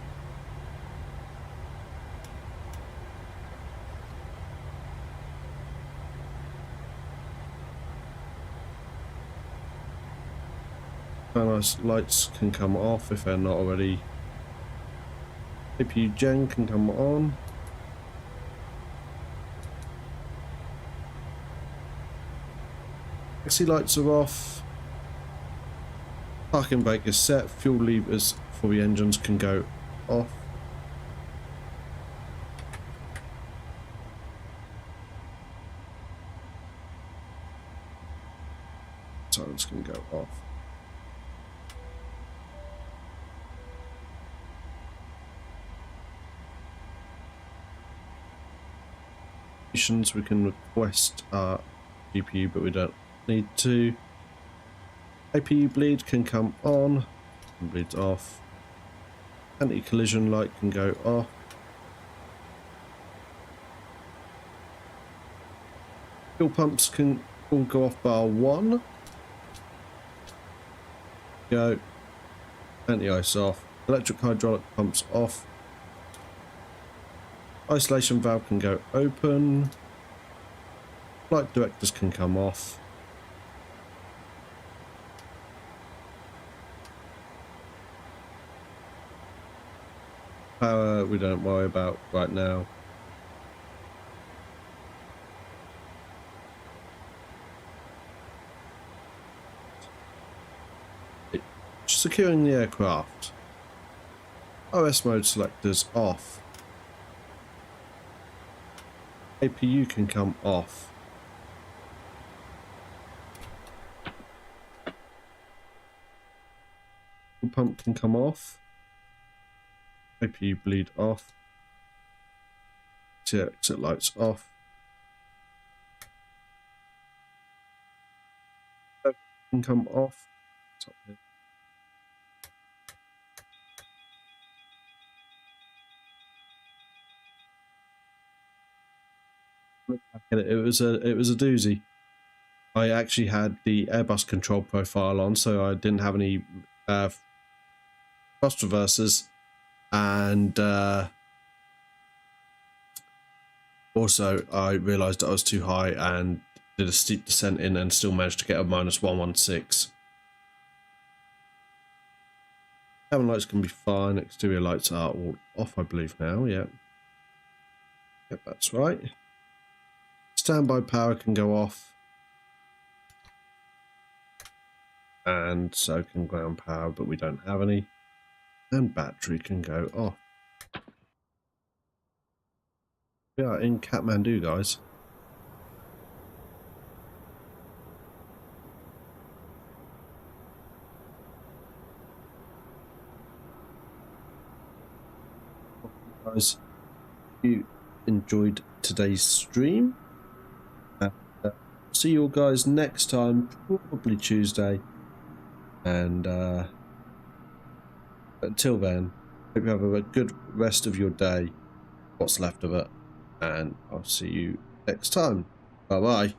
Lights can come off if they're not already. APU gen can come on. Taxi lights are off. Parking brake is set. Fuel levers for the engines can go off. Sirens can go off. We can request our GPU, but we don't need to. APU bleed can come on and bleeds off. Anti-collision light can go off. Fuel pumps can all go off bar 1. Go. Anti-ice off. Electric hydraulic pumps off. Isolation valve can go open. Flight directors can come off. Power we don't worry about right now. Securing the aircraft. OS mode selectors off. APU can come off. Fuel pump can come off. APU bleed off. Exit lights off. Can come off. What's up here? It was a doozy. I actually had the Airbus control profile on, so I didn't have any thrust reversers, and also I realised that I was too high and did a steep descent in and still managed to get a -116. Cabin lights can be fine. Exterior lights are all off, I believe now. Yeah, yep, that's right. Standby power can go off, and so can ground power, but we don't have any. And battery can go off. We are in Kathmandu, guys. Guys, if you enjoyed today's stream, see you all guys next time, probably Tuesday, and until then, hope you have a good rest of your day, what's left of it, and I'll see you next time. Bye bye.